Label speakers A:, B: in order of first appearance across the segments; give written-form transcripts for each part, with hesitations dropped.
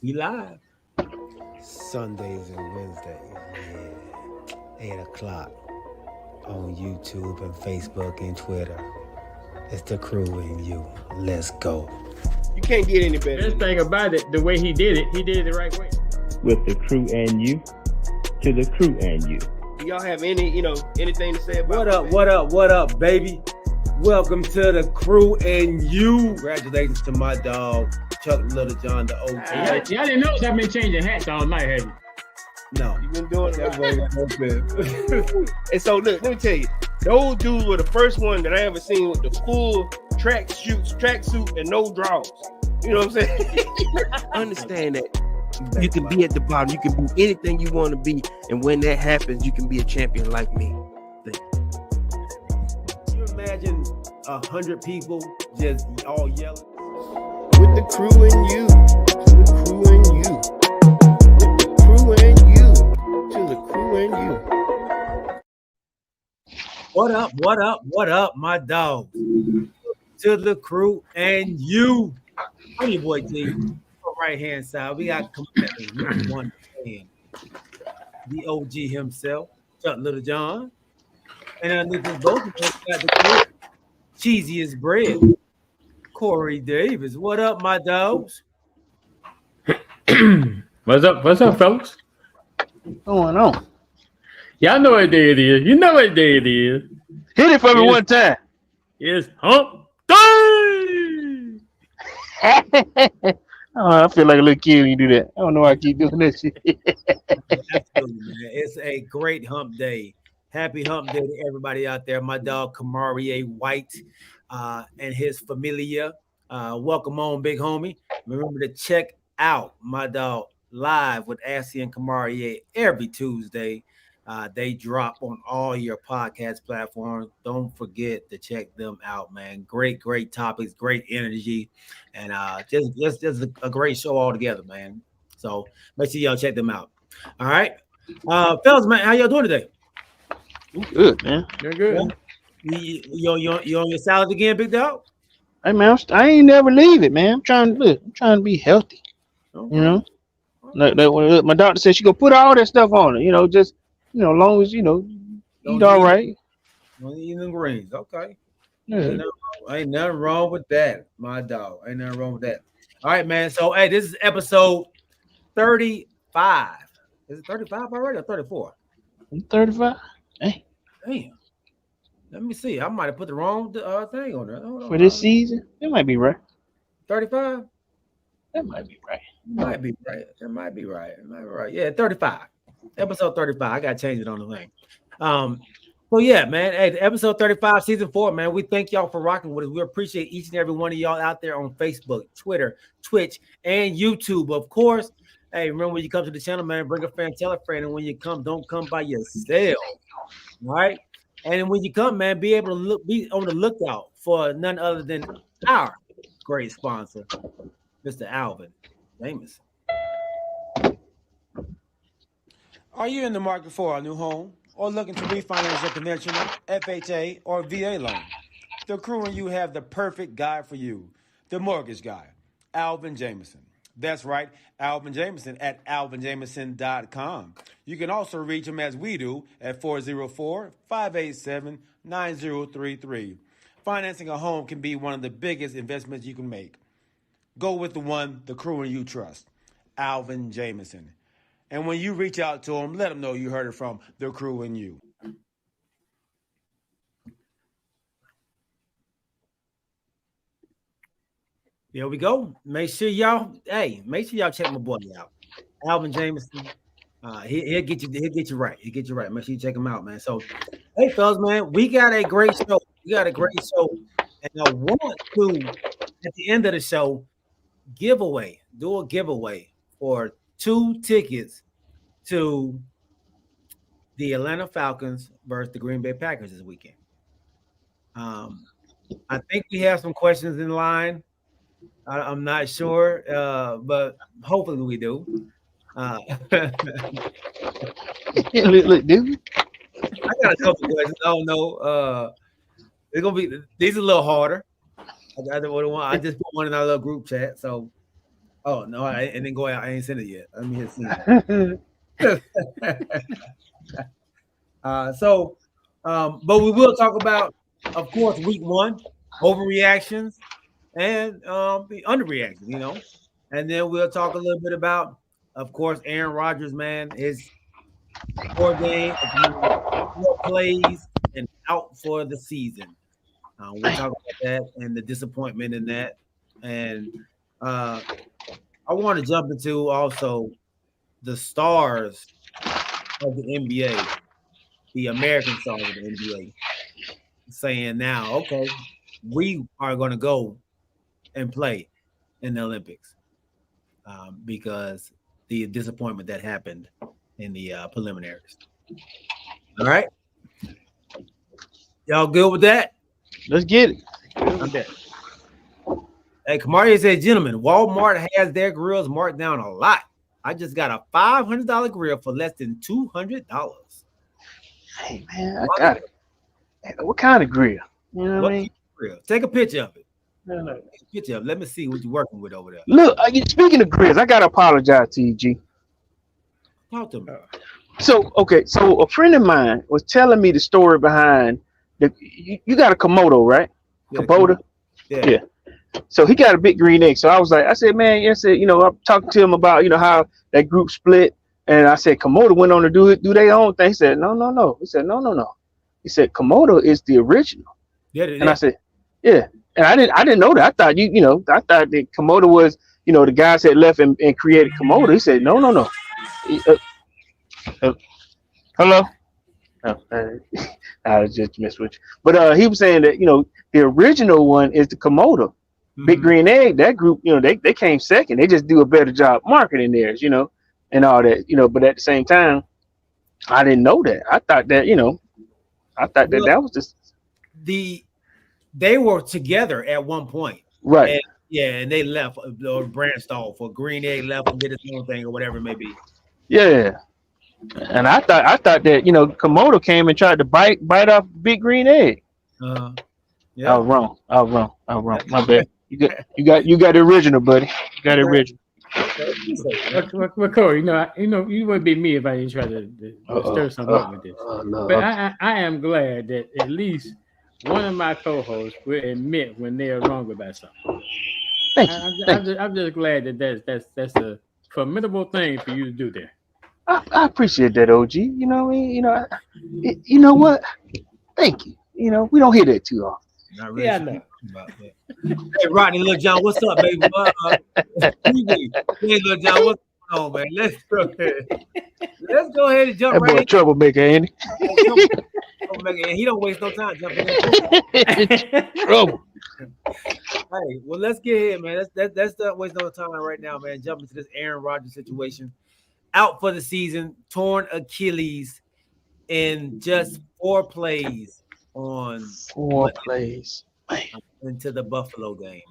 A: We live.
B: Sundays and Wednesdays, yeah. 8 o'clock on YouTube and Facebook and Twitter. It's the crew and you. Let's go.
C: You can't get any better.
D: Best thing about it, the way he did it the right way.
E: With the crew and you, to the crew and you.
C: Do y'all have anything to say about
A: What up, baby? Welcome to the crew and you. Congratulations to my dog, Chuck Little John, the OG.
D: Y'all didn't know I've been changing hats all night, have you?
A: No.
C: You've been doing that. And so, look, let me tell you, those dudes were the first one that I ever seen with the full tracksuit, and no drawers. You know what I'm saying?
F: Understand that you can be at the bottom, you can be anything you want to be, and when that happens, you can be a champion like me.
A: Can you imagine 100 people just all yelling?
C: With the crew and you, to the crew and you. With the crew and you, to the crew and you.
A: What up, my dog? To the crew and you. I'm your boy T. Right hand side, we got one man, the OG himself, Chuck Little John, and underneath both of us got the cheesiest bread, Corey Davis. What up, my dogs?
D: What's up, fellas?
G: What's going on?
D: Y'all know what day it is. You know what day it is.
G: Hit it for me one time.
D: It's hump day.
G: Oh, I feel like a little kid when you do that. I don't know why I keep doing that shit.
A: Absolutely, man. It's a great hump day. Happy hump day to everybody out there. My dog Kamarie White and his familia. Welcome on, big homie. Remember to check out my dog live with Assie and Kamarie every Tuesday. They drop on all your podcast platforms. Don't forget to check them out, man. Great topics, great energy, and just a great show altogether, man. So make sure y'all check them out. All right, fellas, man, how y'all doing today?
G: Good, man.
D: You're good.
A: You on your salad again, big dog?
G: Hey, man, I ain't never leave it, man. I'm trying to be healthy.
A: Okay.
G: You know, like my doctor said, she gonna put all that stuff on it. You know, just as long as eat all right.
A: Don't eat them greens, okay.
G: Yeah.
A: Ain't nothing wrong with that, my dog. Ain't nothing wrong with that. All right, man. So, hey, this is episode 35. Is it 35 already or 34?
G: 35. Hey,
A: Damn. Let me see. I might have put the wrong thing on there. Hold on.
G: for this season, that might be right.
A: 35?
G: That might be right.
A: Might be right. That might be right. It might be right. Yeah, 35. Episode 35. I got to change it on the thing. So, yeah, man. Hey, episode 35, season 4, man. We thank y'all for rocking with us. We appreciate each and every one of y'all out there on Facebook, Twitter, Twitch, and YouTube, of course. Hey, remember when you come to the channel, man, bring a friend, tell a friend. And when you come, don't come by yourself. All right? And when you come, man, be able to be on the lookout for none other than our great sponsor, Mr. Alvin Jameson. Are you in the market for a new home or looking to refinance your conventional, FHA, or VA loan? The crew and you have the perfect guy for you, the mortgage guy, Alvin Jameson. That's right, Alvin Jameson at alvinjameson.com. You can also reach him as we do at 404-587-9033. Financing a home can be one of the biggest investments you can make. Go with the one the crew and you trust, Alvin Jameson. And when you reach out to him, let him know you heard it from the crew and you. There we go. Make sure y'all check my boy out, Alvin Jameson. He'll get you right. He'll get you right. Make sure you check him out, man. So, hey, fellas, man, we got a great show. And I want to, at the end of the show, do a giveaway for 2 tickets to the Atlanta Falcons versus the Green Bay Packers this weekend. I think we have some questions in line. I'm not sure, but hopefully we do.
G: Look, dude.
A: I got a couple questions. I don't know. They're gonna be these are a little harder. I just put one in our little group chat. So Oh no, I didn't go out. I ain't sent it yet. Let me hit send. But we will talk about, of course, week 1 overreactions and the underreactions, and then we'll talk a little bit about, of course, Aaron Rodgers, man, his 4 games, 4 plays, and out for the season. We'll talk about that and the disappointment in that, and I want to jump into also the stars of the NBA, the American stars of the NBA, saying now, okay, we are going to go and play in the Olympics because the disappointment that happened in the preliminaries. All right. Y'all good with that?
G: Let's get it.
A: I'm there. Hey, Kamari said, gentlemen, Walmart has their grills marked down a lot. I just got a $500 grill for less than $200.
G: Hey man, I got it. What kind of grill? You know what I mean?
A: Grill? Take a picture of it.
G: No.
A: Take a picture of it. Let me see what you're working with over there.
G: Look, speaking of grills, I gotta apologize to you, G.
A: Talk to me.
G: So a friend of mine was telling me the story behind you got a Komodo, right?
A: Yeah,
G: Kubota? Yeah. So he got a big green egg. So I said, man, I'm talking to him about, how that group split. And I said, Komodo went on to do their own thing. He said, no. He said, no. He said, Komodo is the original.
A: Yeah.
G: And I said, yeah. And I didn't know that. I thought I thought that Komodo was, the guys that left and created Komodo. He said, no. Hello? No, I was just messing with you. But he was saying that, the original one is the Komodo. Mm-hmm. Big Green Egg, that group, they came second. They just do a better job marketing theirs, and all that, but at the same time, I didn't know that. I thought that, that was just
A: they were together at one point.
G: Right.
A: And they left or branched off, or Green Egg left and did his own thing or whatever it may be.
G: Yeah. And I thought that, Komodo came and tried to bite off Big Green Egg.
A: Yeah.
G: I was wrong. My bad. You got the original, buddy. You got the original.
D: Well, Corey, you wouldn't be me if I didn't try to stir something up with this.
G: No.
D: But I am glad that at least one of my co-hosts will admit when they are wrong about something.
G: Thank you.
D: I'm just glad that that's a formidable thing for you to do there.
G: I appreciate that, OG. You know what I mean? You know what? Thank you. We don't hear that too often.
A: Not really. Yeah, I know. Hey, Rodney, Lil John, what's up, baby? Hey, Lil John, what's going on, man? Let's go ahead and jump
G: that
A: right
G: boy
A: in.
G: Troublemaker, ain't he?
A: And he don't waste no time jumping in.
G: Trouble.
A: Hey, well, let's get here, man. That's not waste no time right now, man. Jump into this Aaron Rodgers situation. Out for the season, torn Achilles in just 4 plays on
G: 4 plays
A: into the Buffalo game,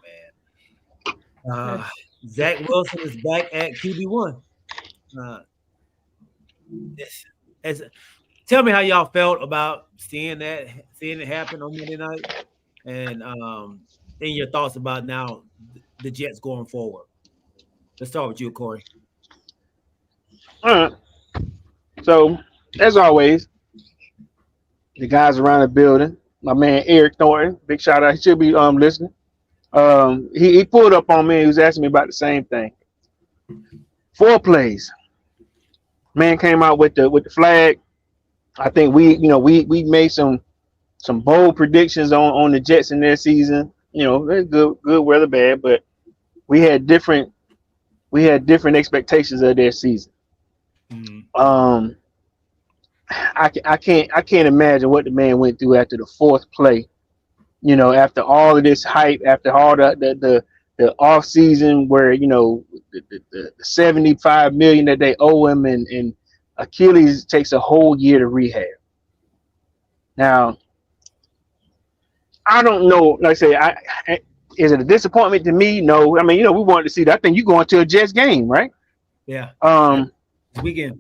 A: man. Zach Wilson is back at QB1. Tell me how y'all felt about seeing it happen on Monday night, and your thoughts about now the Jets going forward. Let's start with you, Corey.
G: All right. So, as always, the guys around the building, my man Eric Thornton, big shout out. He should be listening. He pulled up on me. He was asking me about the same thing. 4 plays. Man came out with the flag. I think we made some bold predictions on the Jets in their season. Good whether bad, but we had different expectations of their season. Mm-hmm. I can't imagine what the man went through after the 4th play. After all of this hype, after all the off season where the $75 million that they owe him, and Achilles takes a whole year to rehab. Now, I don't know. Like I say, is it a disappointment to me? No. I mean, we wanted to see that. I think you going to a Jets game, right?
A: Yeah. This weekend.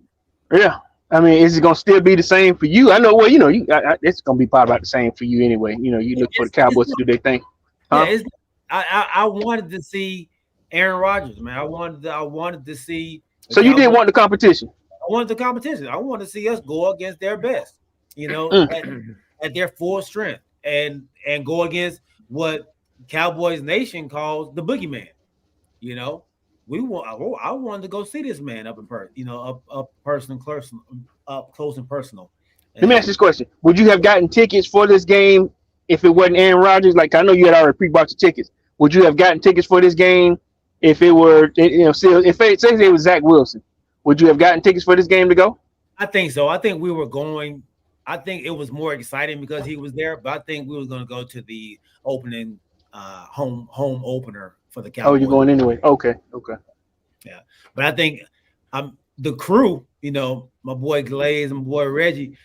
G: Yeah. I mean, is it going to still be the same for you? I know. Well, it's going to be probably about the same for you anyway. You look for the Cowboys to do their thing.
A: Huh? Yeah. I wanted to see Aaron Rodgers, man. I wanted to see.
G: So you didn't want the competition.
A: I wanted the competition. I wanted to see us go against their best,
G: Mm.
A: at their full strength, and go against what Cowboys Nation calls the boogeyman. You know, I wanted to go see this man up in person, up close and personal.
G: Let me ask this question: would you have gotten tickets for this game if it wasn't Aaron Rodgers? Like I know you had already pre-bought your tickets. Would you have gotten tickets for this game if it were, still, if it, say it was Zach Wilson? Would you have gotten tickets for this game to go?
A: I think so. I think we were going. I think it was more exciting because he was there, but I think we were going to go to the opening home opener for the Cowboys.
G: Oh, you're going anyway. Okay.
A: Yeah, but I think the crew. My boy Glaze and my boy Reggie.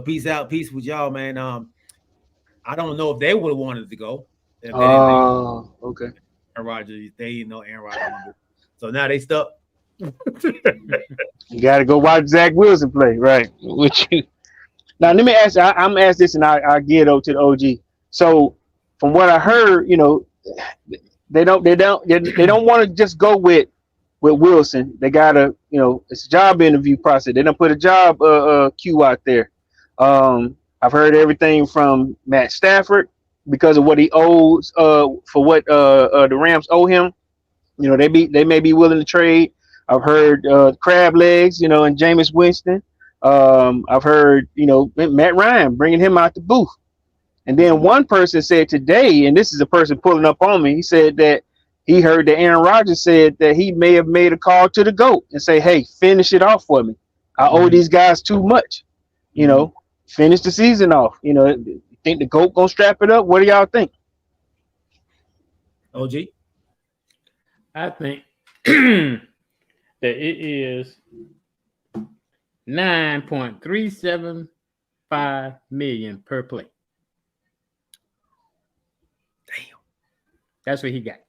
A: Peace out, peace with y'all, man. I don't know if they would have wanted to go.
G: Oh, okay.
A: Aaron Rodgers, Aaron Rodgers. So now they stuck.
G: You got to go watch Zach Wilson play, right? Now, let me ask you. I'm gonna ask this, and I get it over to the OG. So, from what I heard, they don't want to just go with Wilson. They gotta, it's a job interview process. They don't put a job queue out there. I've heard everything from Matt Stafford because of what he owes for what the Rams owe him. They may be willing to trade. I've heard Crab Legs, and Jameis Winston. I've heard, Matt Ryan bringing him out the booth. And then one person said today, and this is a person pulling up on me, he said that he heard that Aaron Rodgers said that he may have made a call to the GOAT and say, hey, finish it off for me. I owe these guys too much. Finish the season off. Think the GOAT gonna strap it up? What do y'all think?
A: OG?
D: I think that it is $9.375 million per play.
A: Damn.
D: That's what he got.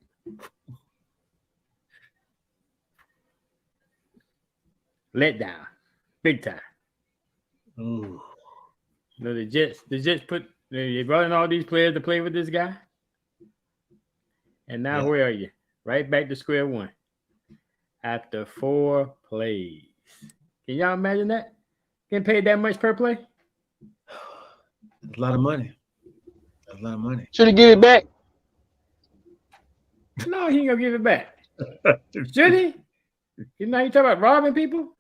D: Let down. Big time.
A: Ooh.
D: The Jets they brought in all these players to play with this guy. And now where are you? Right back to square one. After 4 plays. Can y'all imagine that? Getting paid that much per play?
A: That's a lot of money.
G: Should he give it back?
D: No, he ain't gonna give it back. Should he? You talk about robbing people?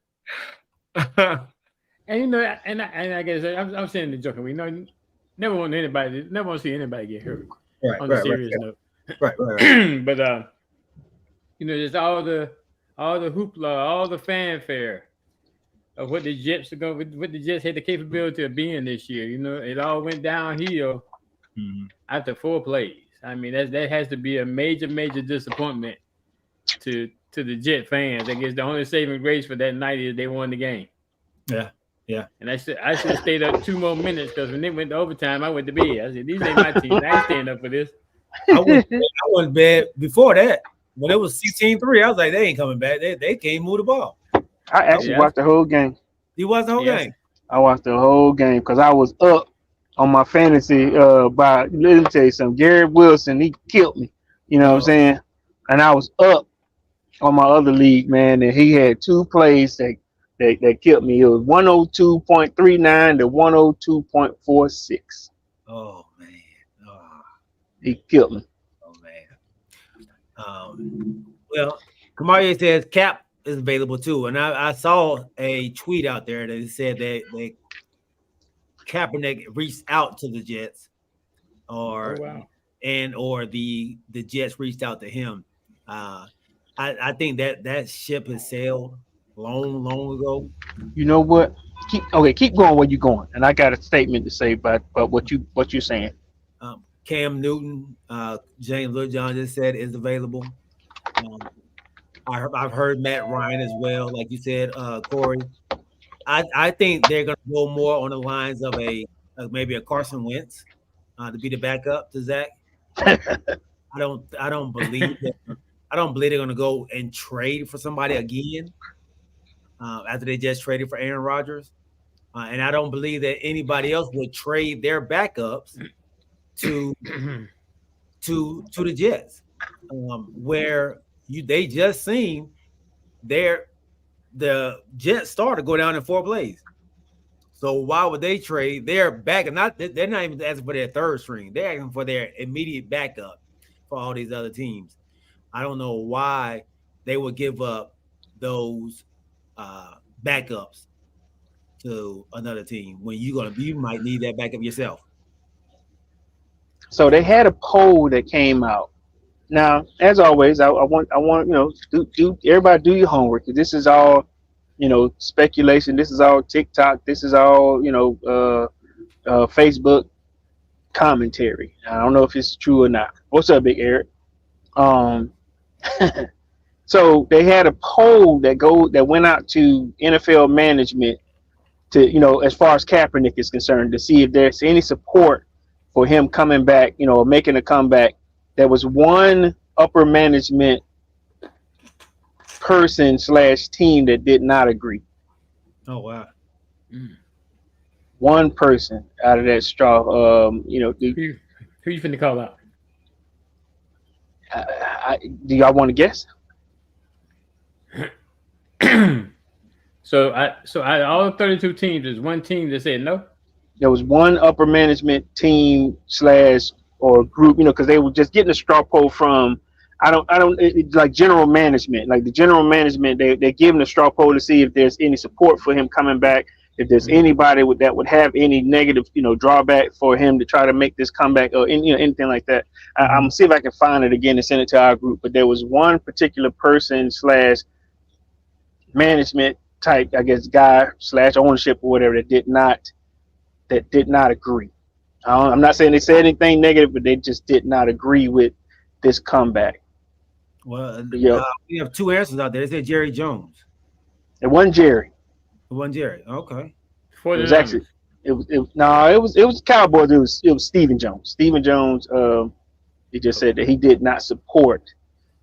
D: And I guess I'm saying the joking. We never want to see anybody get hurt.
A: Right,
D: on a serious note.
A: Right.
D: But just all the hoopla, all the fanfare of what the Jets had the capability of being this year. It all went downhill after 4 plays. I mean, that has to be a major, major disappointment to the Jet fans. I guess the only saving grace for that night is they won the game.
A: Yeah.
D: And I should have stayed up 2 more minutes because when they went to overtime, I went to bed. I said, these ain't my team. I ain't staying up for this.
A: I went to bed before that. When it was 16-3, I was like, they ain't coming back. They can't move the ball.
G: I actually watched the whole game.
A: You watched the whole game?
G: I watched the whole game because I was up on my fantasy by, let me tell you something, Garrett Wilson, he killed me. You know what I'm saying? And I was up on my other league, man, and he had 2 plays that killed me. It was 102.39 to 102.46.
A: Oh, man.
G: He killed me.
A: Oh, man. Well, Kamaria says Cap is available too. And I saw a tweet out there that said that Kaepernick reached out to the Jets or the Jets reached out to him. I think that ship has sailed long ago.
G: You know what? Keep going where you're going. And I got a statement to say about what you're saying.
A: Cam Newton, James Littlejohn just said is available. I've heard Matt Ryan as well, like you said, Corey. I think they're going to go more on the lines of maybe a Carson Wentz to be the backup to Zach. I don't believe that. I don't believe they're going to go and trade for somebody again after they just traded for Aaron Rodgers, and I don't believe that anybody else would trade their backups to the Jets, where they just seen the Jets starter go down in 4 plays. So why would they trade? They're back, they're not even asking for their third string. They're asking for their immediate backup for all these other teams. I don't know why they would give up those backups to another team when you might need that backup yourself.
G: So they had a poll that came out. Now, as always, I want do everybody do your homework. This is all speculation. This is all TikTok. This is all Facebook commentary. I don't know if it's true or not. What's up, Big Eric? So they had a poll that went out to NFL management to as far as Kaepernick is concerned, to see if there's any support for him coming back, making a comeback. There was one upper management person / team that did not agree.
A: Oh wow.
G: One person out of that straw. Who
D: you finna call out?
G: Do y'all want to guess?
D: So all 32 teams, there's one team that said no.
G: There was one upper management team / or group, because they were just getting a straw poll from like general management. Like the general management, they're giving a straw poll to see if there's any support for him coming back, if there's anybody that would have any negative, drawback for him to try to make this comeback or anything like that. I'm gonna see if I can find it again and send it to our group. But there was one particular person / management type, I guess, guy / ownership or whatever that did not agree. I'm not saying they said anything negative, but they just did not agree with this comeback.
A: Well, we have 2 answers out there. They said Jerry Jones.
G: It wasn't Jerry.
A: It wasn't Jerry. Okay.
G: It was actually it was Cowboys. It was Stephen Jones. Stephen Jones. He just said that he did not support.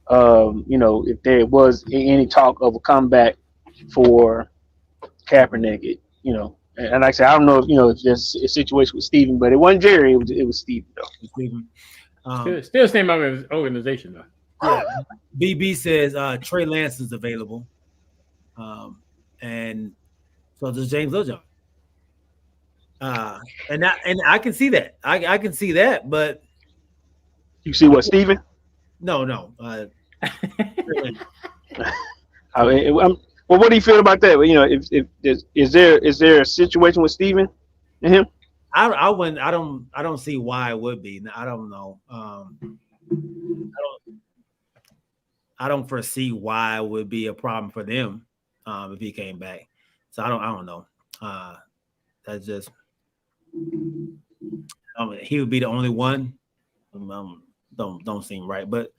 G: If there was any talk of a comeback for Kaepernick, And like I said, I don't know if there's a situation with Steven, but it wasn't Jerry. It was Steven, though.
A: Steven.
D: Still same organization, though.
A: Yeah. BB says Trey Lance is available. And so does James Littlejohn. And I can see that. I can see that, but
G: you see what, Steven?
A: No.
G: Well, what do you feel about that? If is there a situation with Steven and him?
A: I wouldn't. I don't see why it would be. I don't know. I don't foresee why it would be a problem for them if he came back. So I don't know. That's just he would be the only one. Don't seem right, but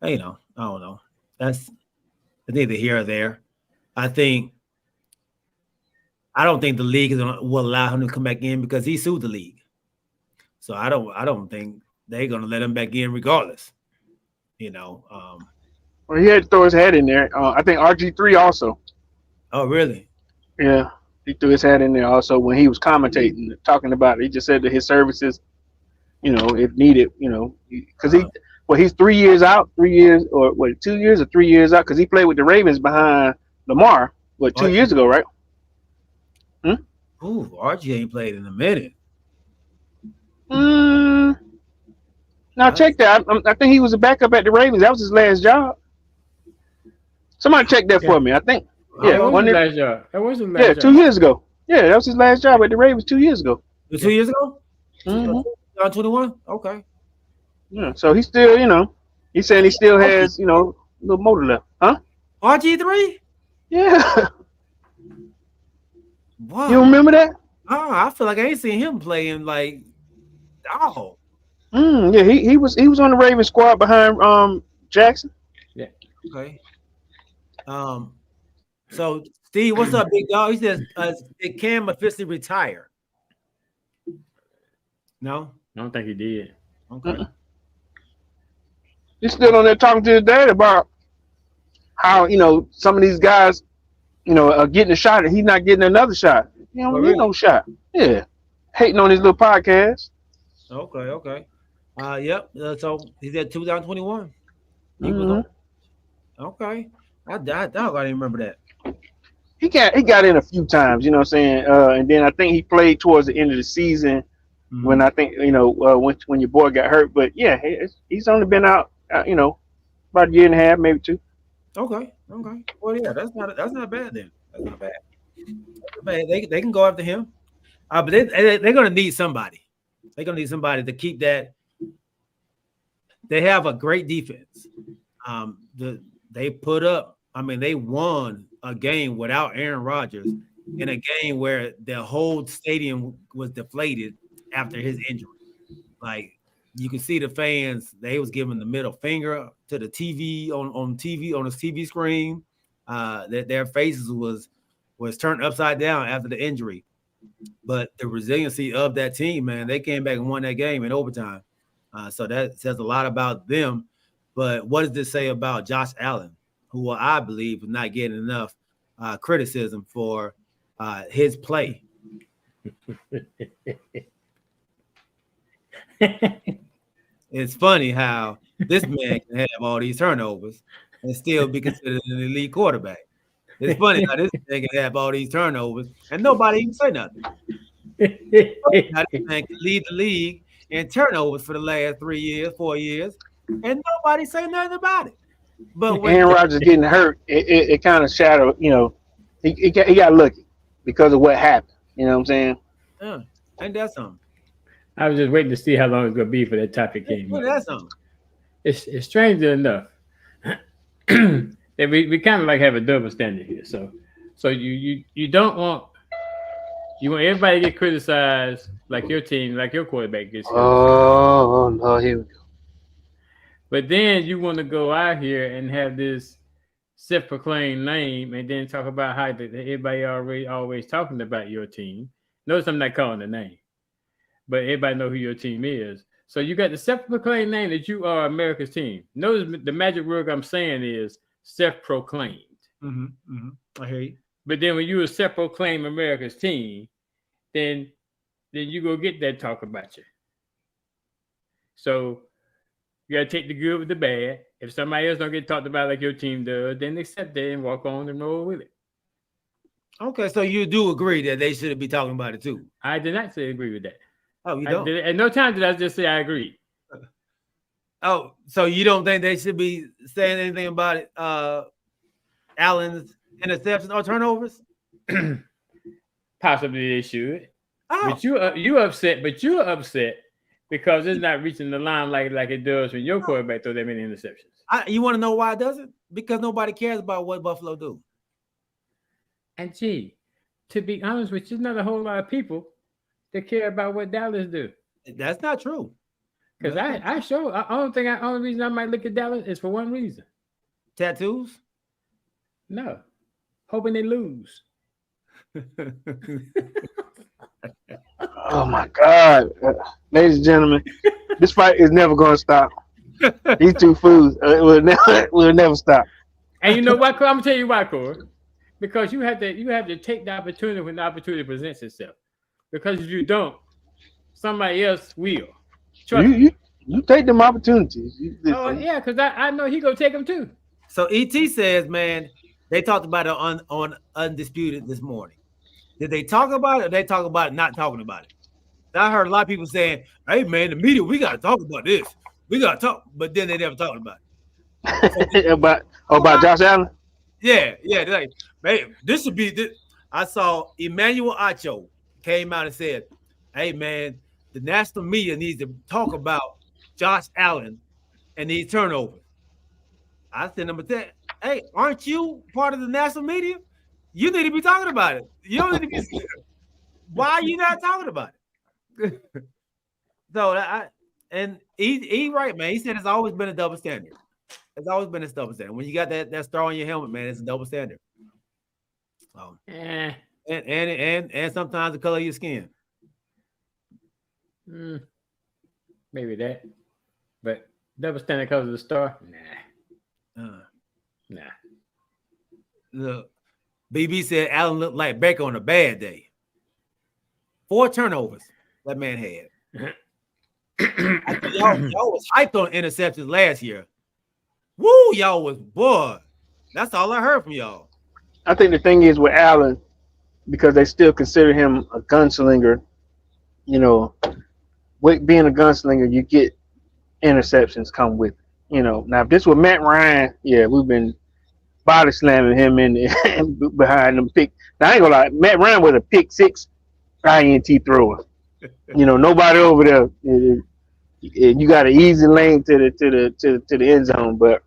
A: I don't know. That's neither here or there. I don't think the league will allow him to come back in because he sued the league. So I don't think they're gonna let him back in regardless.
G: Well, he had to throw his hat in there. I think RG3 also.
A: Oh, really?
G: Yeah, he threw his hat in there also when he was commentating, talking about it. He just said that his services, if needed, because he's 3 years out, 3 years or 2 years or 3 years out because he played with the Ravens behind Lamar, 2 years ago, right?
A: Ooh, Archie ain't played in a minute.
G: Now check that. I think he was a backup at the Ravens. That was his last job. Somebody check that for me. I think. Yeah,
D: that was his last job. That was his last job.
G: 2 years ago. Yeah, that was his last job at the Ravens 2 years ago.
A: 2 years ago?
G: Mm-hmm.
A: 21? Okay.
G: Yeah, so he still, he's saying he still has, a little motor left. Huh?
A: RG3?
G: Yeah.
A: Wow.
G: You remember that?
A: Oh, I feel like I ain't seen him playing like
G: Yeah, he was on the Ravens squad behind Jackson.
D: Yeah.
A: Okay. So Steve, what's up, big dog? He says, did Cam officially retire? No?
D: I don't think he did.
A: Okay.
G: He's still on there talking to his dad about how, some of these guys, are getting a shot and he's not getting another shot. He don't need no shot. Yeah. Hating on his little podcast.
A: Okay. Yep. So he's at 2021.
G: Mm-hmm.
A: Okay. I didn't remember that.
G: He got in a few times, you know what I'm saying? And then I think he played towards the end of the season when I think when your boy got hurt. But yeah, he's only been out, about a year and a half, maybe two.
A: Okay. Well, yeah, that's not bad then. That's not bad. They can go after him. But they're gonna need somebody. They're gonna need somebody to keep that. They have a great defense. They put up. I mean, they won a game without Aaron Rodgers in a game where the whole stadium was deflated after his injury. Like you can see the fans, they was giving the middle finger to the TV on the TV screen. That their faces was turned upside down after the injury. But the resiliency of that team, man, they came back and won that game in overtime. So that says a lot about them. But what does this say about Josh Allen, who I believe is not getting enough criticism for his play? It's funny how this man can have all these turnovers and still be considered an elite quarterback. It's funny how this man can have all these turnovers and nobody even say nothing. Now this man can lead the league in turnovers for the last 3 years, 4 years, and nobody say nothing about it. But when
G: Aaron Rodgers getting hurt, it kind of shadowed, he got lucky because of what happened. You know what I'm saying?
A: And that's something.
D: I was just waiting to see how long it's gonna be for that topic came.
A: Well, that's something.
D: It's strange enough that we kind of like have a double standard here. So you don't want everybody to get criticized like your team, like your quarterback gets criticized.
G: Oh no, here we go.
D: But then you want to go out here and have this self-proclaimed name and then talk about how everybody always talking about your team. Notice I'm not calling the name, but everybody know who your team is. So you got the self-proclaimed name that you are America's team. Notice the magic word I'm saying is self-proclaimed.
A: I hear you.
D: But then when you self-proclaim America's team, then you go get that talk about you. So you gotta take the good with the bad. If somebody else don't get talked about like your team does, then accept that and walk on and roll with it.
A: Okay, so you do agree that they should be talking about it too?
D: I did not say agree with that.
A: Oh, you don't?
D: At no time did I just say I agree.
A: Oh, so you don't think they should be saying anything about it? Allen's interceptions or turnovers?
D: Possibly they should.
A: Oh.
D: But you're upset because it's not reaching the limelight like it does when your quarterback throws that many interceptions.
A: You want to know why it doesn't? Because nobody cares about what Buffalo do.
D: And gee, to be honest with you, there's not a whole lot of people that care about what Dallas do.
A: That's not true.
D: Because only reason I might look at Dallas is for one reason.
A: Tattoos?
D: No. Hoping they lose.
G: Oh my God, ladies and gentlemen, this fight is never going to stop. These two fools will never stop.
D: And you know what, Corey? I'm gonna tell you why, Corey. Because you have to take the opportunity when the opportunity presents itself. Because if you don't, somebody else will.
G: You take them opportunities.
D: Oh yeah, because I know he gonna take them too.
A: So ET says, man, they talked about it on Undisputed this morning. Did they talk about it or they talk about it not talking about it? I heard a lot of people saying, hey man, the media, we gotta talk about this. We gotta talk, but then they never talked about it.
G: about Josh Allen?
A: Yeah. Like, man, this should be this. I saw Emmanuel Acho came out and said, hey man, the national media needs to talk about Josh Allen and these turnovers. I sent him a text. Hey, aren't you part of the national media? You need to be talking about it. You don't need to be scared. Why are you not talking about it? So he right, man. He said it's always been a double standard. It's always been a double standard. When you got that star on your helmet, man, it's a double standard. And sometimes the color of your skin.
D: Maybe that. But double standard because of the star? Nah.
A: Look, BB said Allen looked like Baker on a bad day. 4 turnovers that man had. I think y'all was hyped on interceptions last year. Woo, y'all was boy. That's all I heard from y'all.
G: I think the thing is with Allen, because they still consider him a gunslinger. You know, with being a gunslinger, you get interceptions come with it. You know, now if this was Matt Ryan, yeah, we've been body slamming him in behind them pick. Now I ain't gonna lie, Matt Ryan was a pick six INT thrower. You know, nobody over there. You got an easy lane to the end zone, but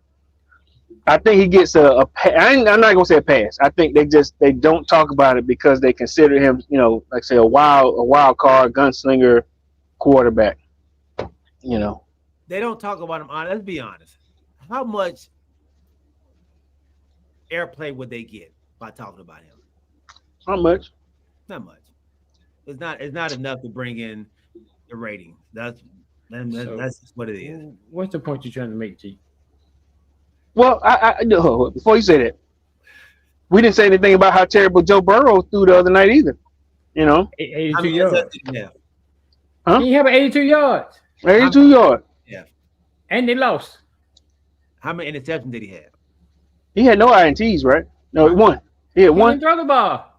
G: I think he gets a I'm not gonna say a pass. I think they don't talk about it because they consider him, you know, like say a wild card gunslinger quarterback. You know,
A: They don't talk about him. Let's be honest. How much airplay would they get by talking about him?
G: how much?
A: Not much. It's not enough to bring in the rating. That's just what it is.
D: What's the point you're trying to make, G?
G: Well, I no, before you say that, we didn't say anything about how terrible Joe Burrow threw the other night either. You know,
D: 82 yards.
A: Yeah.
G: Huh?
D: He have 82 yards,
G: 82 yards.
D: and they lost.
A: How many interceptions did he have?
G: He had no INTs, right? No, one. He had
D: He
G: one.
D: didn't throw the ball.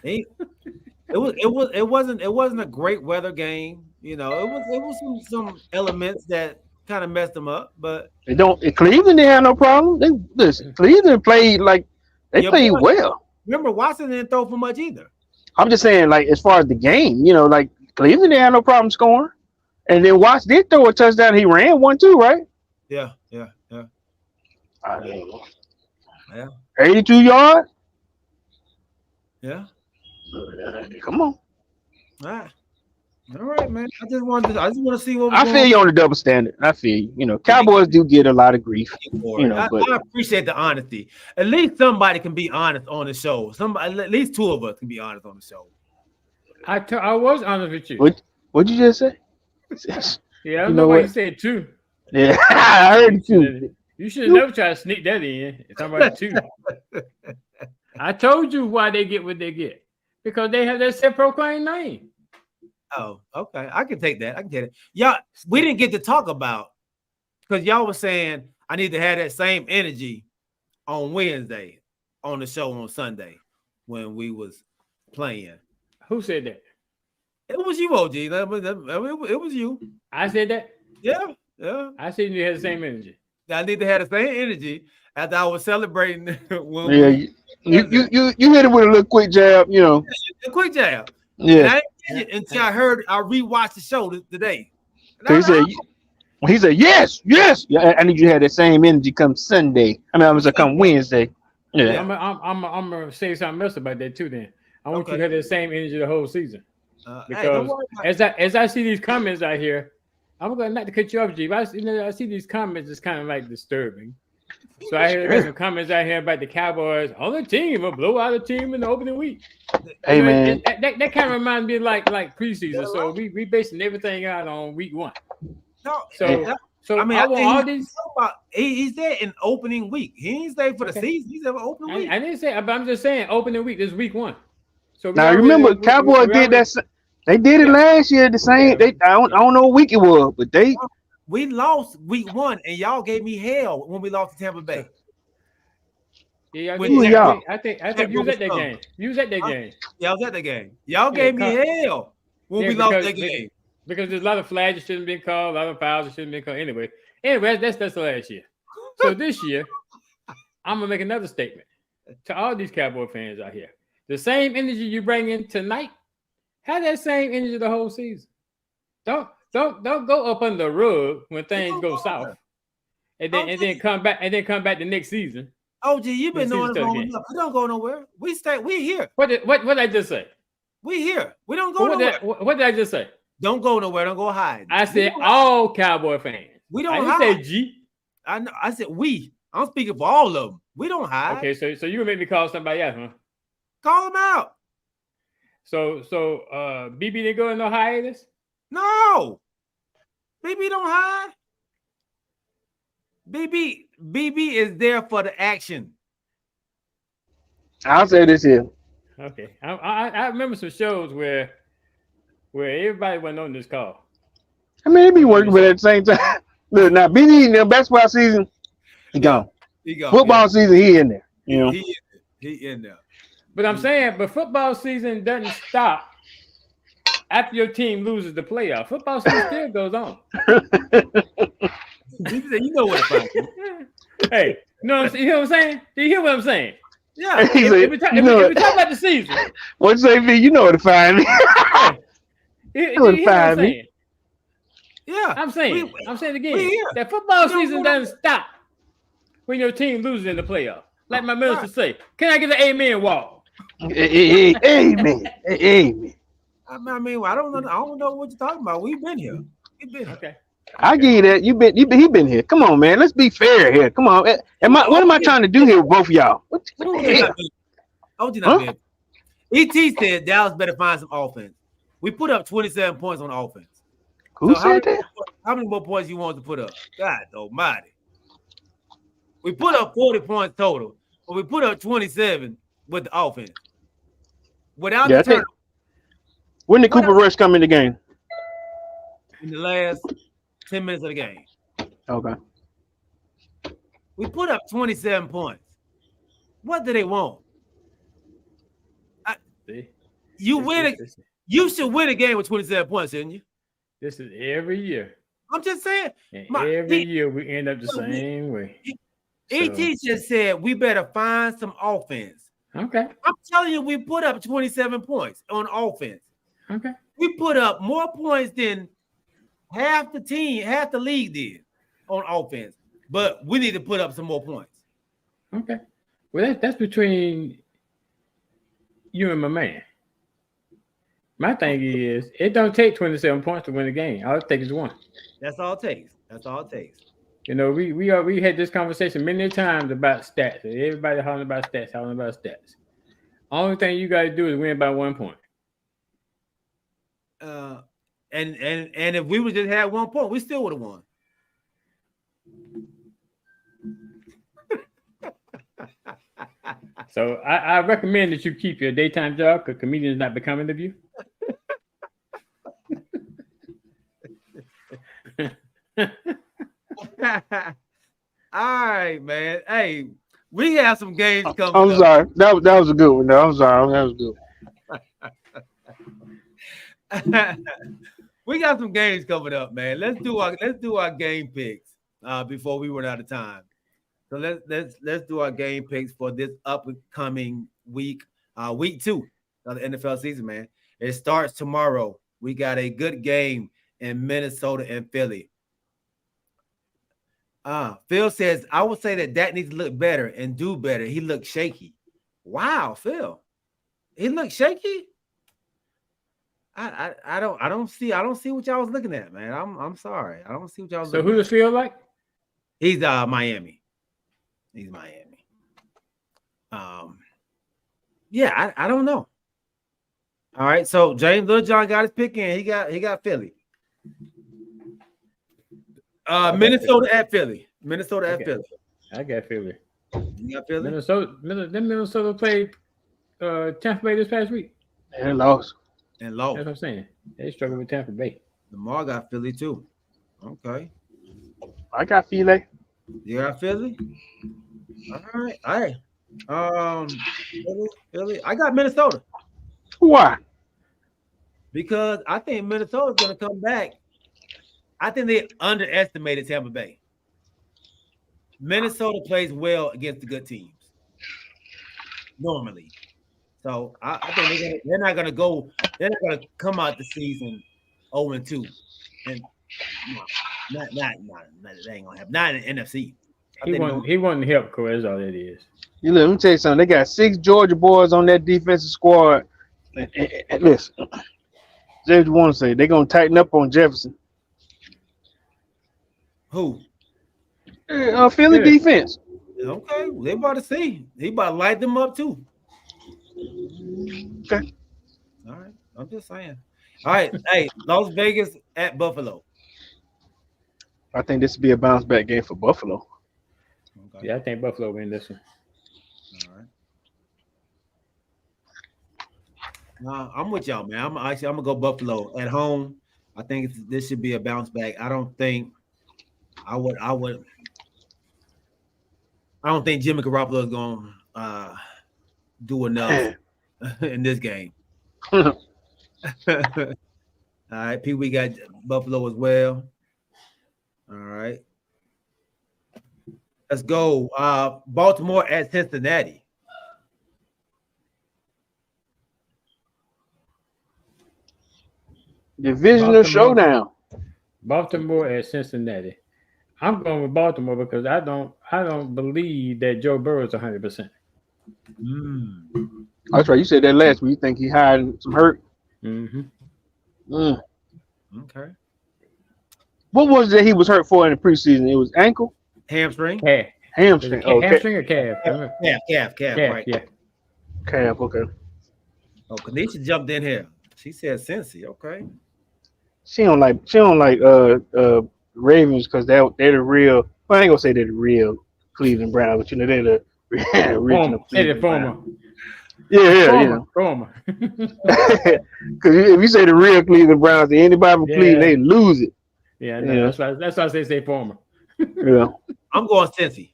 A: It wasn't a great weather game. You know, it was some elements that kind of messed them up, but
G: Cleveland didn't have no problem. Cleveland played like they
A: Your
G: played
A: boy-
G: well.
A: remember Watson didn't throw for much either.
G: I'm just saying, like as far as the game, you know, like Cleveland didn't have no problem scoring, and then Watts did throw a touchdown. He ran one too, right?
A: Yeah.
G: I mean,
A: Yeah.
G: 82 yards.
A: Yeah.
G: Come on.
A: All right, man. I just want to see what
G: I feel you on the double standard. I feel you. You know, Cowboys do get a lot of grief. You know, but
A: I appreciate the honesty. At least somebody can be honest on the show. At least two of us can be honest on the show.
D: I was honest with you.
G: What'd you just say?
D: Yeah, I don't
G: You
D: know
G: know
D: why
G: what?
D: you said two.
G: Yeah, I heard it too.
D: You should have never tried to sneak that in. It's about two. I told you why they get what they get. Because they have that self-proclaimed name.
A: Oh, okay. I can take that. Y'all, we didn't get to talk about because y'all was saying I need to have that same energy on Wednesday on the show on Sunday when we was playing.
D: Who said that?
A: It was you, OG. It was you.
D: I said that?
A: Yeah.
D: I said you had the same energy.
A: I need to have the same energy as I was celebrating. When
G: Yeah, you hit it with a little quick jab, you know.
A: a quick jab.
G: Yeah.
A: And I didn't get it until I rewatched the show today.
G: So he said, yes. Yeah, I need you to have that same energy come Sunday. I mean, I'm gonna come Wednesday. Yeah.
D: I'm gonna say something else about that too. Then I want you to have the same energy the whole season. Because as I see these comments out here, I'm gonna not to cut you off, G. But I see these comments. It's kind of like disturbing. So I hear some comments out here about the Cowboys on the team will blow out a team in the opening week.
G: Hey man,
D: that kind of reminds me like preseason. So we basing everything out on week one.
A: No,
D: so
A: I mean,
D: I want all these.
A: He's there in opening week. He ain't stay for the season. He's there for opening week.
D: I didn't say, but I'm just saying opening week. This is week one. So
G: now remember, Cowboys did that. They did it last year. The same. I don't know what week it was, but
A: we lost week one, and y'all gave me hell when we lost to Tampa Bay.
D: Yeah,
G: y'all?
D: I think you was at that game. You was at that game.
A: Yeah, I was at that game. Y'all gave me hell when we lost that game.
D: Because there's a lot of flags that shouldn't have been called, a lot of fouls that shouldn't have been called. Anyway, that's the last year. So this year, I'm gonna make another statement to all these Cowboy fans out here. The same energy you bring in tonight, have that same energy the whole season. Don't go up under the rug when things go south, and then come back the next season.
A: OG, you've been doing it long enough. We don't go nowhere. We here.
D: What did I just say?
A: We here. We don't go nowhere.
D: What did I just say?
A: Don't go nowhere. Don't go hide.
D: I said all Cowboy fans.
A: We don't
D: I
A: hide.
D: didn't say G.
A: I know. I said we. I'm speaking for all of them. We don't hide.
D: Okay, so you gonna make me call somebody else, huh?
A: Call them out.
D: So BB didn't go in no hiatus?
A: No. BB don't hide. BB is there for the action.
G: I'll say this here.
D: Okay. I remember some shows where everybody wasn't on this call.
G: I mean, they be working, but at the same time, look now, BB in the basketball season, he gone.
A: He go.
G: Football season, he in there. You know,
A: he in there.
D: But I'm saying, but football season doesn't stop after your team loses the playoff. Football season still goes on.
A: You know what to find.
D: Hey, you know what I'm saying? Do you hear what I'm saying?
A: Yeah.
D: If we talk about the season,
G: what you say, V? You know where to find me.
D: do you hear what I'm saying?
A: Yeah.
D: I'm saying again that football season doesn't stop when your team loses in the playoff. Like my minister say, can I get an amen wall?
G: Amen. Amen.
A: I mean, I don't know what you're talking about. We've been here.
D: Okay.
G: I give you that. He been here. Come on, man. Let's be fair here. Come on. What am I trying to do here with both of y'all? What
A: you not been? ET said Dallas better find some offense. We put up 27 points on offense.
G: Who said that?
A: How many more points you want to put up? God almighty. We put up 40 points total, but we put up 27 with the offense. Without the turnover.
G: When did Cooper Rush come in the game?
A: In the last 10 minutes of the game.
G: Okay.
A: We put up 27 points. What do they want? You should win a game with 27 points, shouldn't you?
D: This is every year.
A: I'm just saying.
D: And every year we end up the same way.
A: ET just said we better find some offense.
D: Okay.
A: I'm telling you, we put up 27 points on offense.
D: Okay.
A: We put up more points than half the league did on offense. But we need to put up some more points.
D: Okay. Well, that's between you and my man. My thing is, it don't take 27 points to win a game. All it takes is one.
A: That's all it takes.
D: You know, we had this conversation many times about stats. Everybody hollering about stats. Only thing you got to do is win by 1 point.
A: And if we would just had 1 point, we still would have won.
D: So I recommend that you keep your daytime job because comedians not becoming of you.
A: All right, man. Hey, we have some games coming.
G: I'm sorry. That was a good one. No, I'm sorry. That was
A: good. We got some games coming up, man. Let's do our game picks before we run out of time. So let's do our game picks for this upcoming week, week 2 of the NFL season, man. It starts tomorrow. We got a good game in Minnesota and Philly. Phil says, I would say that Dak needs to look better and do better. He looked shaky. Wow, Phil. He looked shaky? I don't see what y'all was looking at, man. I'm sorry. I don't see what y'all was looking at.
D: So who does Phil like?
A: He's Miami. He's Miami. Yeah, I don't know. All right, so James Littlejohn got his pick in. He got Philly. Minnesota at Philly. Philly.
D: I got Philly.
A: You got Philly?
D: Minnesota played Tampa Bay this past week.
G: And lost.
A: And
D: That's
A: lost.
D: what I'm saying. They struggled with Tampa Bay.
A: Lamar got Philly too. Okay.
G: I got Philly.
A: You got Philly? All right. Philly. I got Minnesota.
G: Why?
A: Because I think Minnesota's going to come back. I think they underestimated Tampa Bay. Minnesota plays well against the good teams normally. So I think they're not going to come out the season 0-2. And not that ain't going to happen. Not in the NFC.
D: He wanted help, Corey. That's all it is.
G: Let me tell you something. They got 6 Georgia boys on that defensive squad. And listen, just want to say they're going to tighten up on Jefferson.
A: Who?
G: Philly defense.
A: Okay, they about to see. He about to light them up too.
G: Okay.
A: All right. I'm just saying. All right. Hey, Las Vegas at Buffalo.
G: I think this would be a bounce back game for Buffalo.
A: Okay.
D: Yeah, I think Buffalo win this one.
A: All right. I'm with y'all, man. I'm gonna go Buffalo at home. I think this should be a bounce back. I don't think I would I don't think Jimmy Garoppolo is going to do enough in this game. All right, Pete, we got Buffalo as well. All right. Let's go. Baltimore at Cincinnati.
G: Divisional showdown.
D: Baltimore at Cincinnati. I'm going with Baltimore because I don't believe that Joe Burrow is 100%.
G: That's right. You said that last week. You think he had some hurt?
D: Mm-hmm.
A: Okay.
G: What was it that he was hurt for in the preseason? It was ankle?
A: Hamstring?
D: Calf.
G: Hamstring.
D: Hamstring or calf?
A: Calf, right.
D: Yeah.
G: Calf, okay.
A: Oh, Kanisha jumped in here. She said Cincy. Okay.
G: She don't like Ravens because they're the real. Well, I ain't gonna say they're the real Cleveland Browns, but you know they're the original Cleveland Browns.
D: Former.
G: Because if you say the real Cleveland Browns, anybody from Cleveland, they lose it.
D: Yeah, no, that's why I say former.
G: Yeah,
A: I'm going Cincy.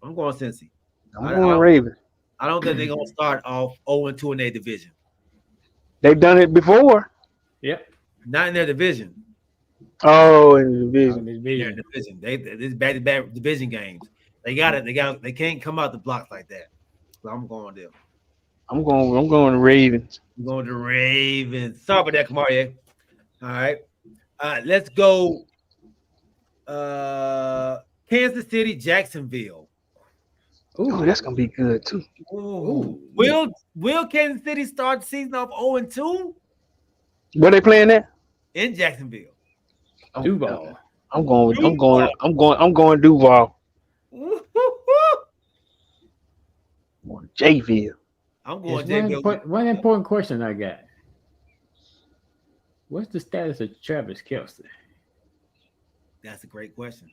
A: I'm going
G: Ravens.
A: I don't think they're gonna start off 0-2 in their division.
G: They've done it before.
D: Yep.
A: Not in their division.
G: Oh, in the division.
A: Their division. This back-to-back division games. They got it. They can't come out the blocks like that. So I'm going there.
G: I'm going to Ravens.
A: I'm going to Ravens. Sorry about that, Kamari. All right. Let's go. Kansas City, Jacksonville.
G: Oh, that's gonna be good too.
A: Ooh. Will Kansas City start the season off 0-2?
G: Where they playing at?
A: In Jacksonville.
D: Duval.
G: I'm going Duval. Jayville.
A: I'm going Jayville.
D: One important question I got. What's the status of Travis Kelce?
A: That's a great question.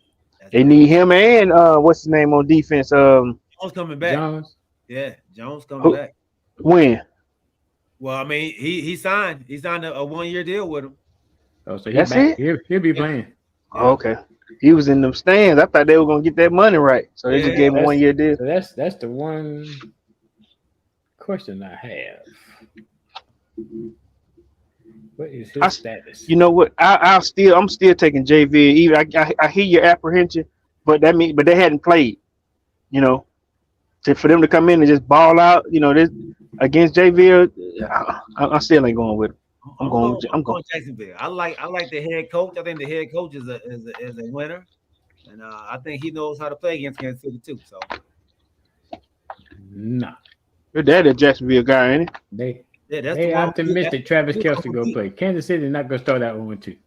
G: They need him and what's his name on defense?
A: Jones coming back.
D: Jones.
A: Yeah, Jones coming back.
G: When?
A: Well, I mean, he signed. He signed a 1-year deal with him.
D: Oh, so
G: that's it?
D: He'll be playing.
G: Oh, okay. He was in them stands. I thought they were gonna get that money right, so they just gave him a 1-year deal.
D: So that's the one question I have. What is his status?
G: You know what? I'm still taking JV. Even I hear your apprehension, but they hadn't played. You know, for them to come in and just ball out, you know, this against JV, I still ain't going with him. I'm going
A: Jacksonville. I like the head coach. I think the head coach is a winner, and I think he knows how to play against Kansas City too. So,
D: nah,
G: your dad a Jacksonville guy, ain't
D: he?
A: That's
D: they optimistic. Travis Kelce go play. Kansas City not gonna start out 0-2.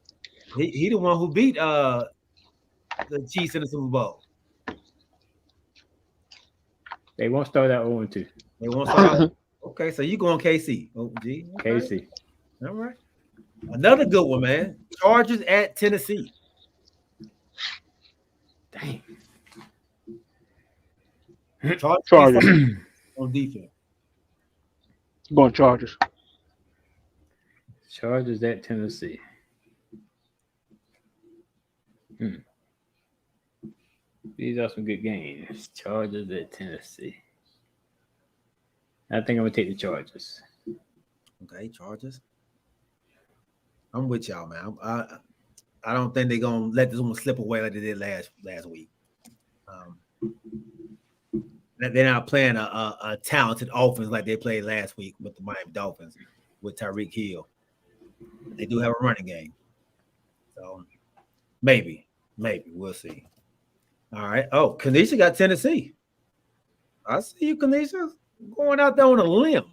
A: He the one who beat the Chiefs in the Super Bowl.
D: They won't start out 0-2.
A: They won't start out. Okay, so you going KC? Oh, gee. Okay.
D: KC.
A: All right. Another good one, man. Chargers at Tennessee.
D: Dang.
G: Chargers
A: on defense.
G: Going Chargers.
D: Chargers at Tennessee. These are some good games. Chargers at Tennessee. I think I'm gonna take the Chargers.
A: Okay, Chargers. I'm with y'all, man. I don't think they're gonna let this one slip away like they did last week. They're not playing a talented offense like they played last week with the Miami Dolphins with Tyreek Hill. They do have a running game, so maybe we'll see. All right. Oh, Kanisha got Tennessee. I see you, Kanisha, going out there on a limb.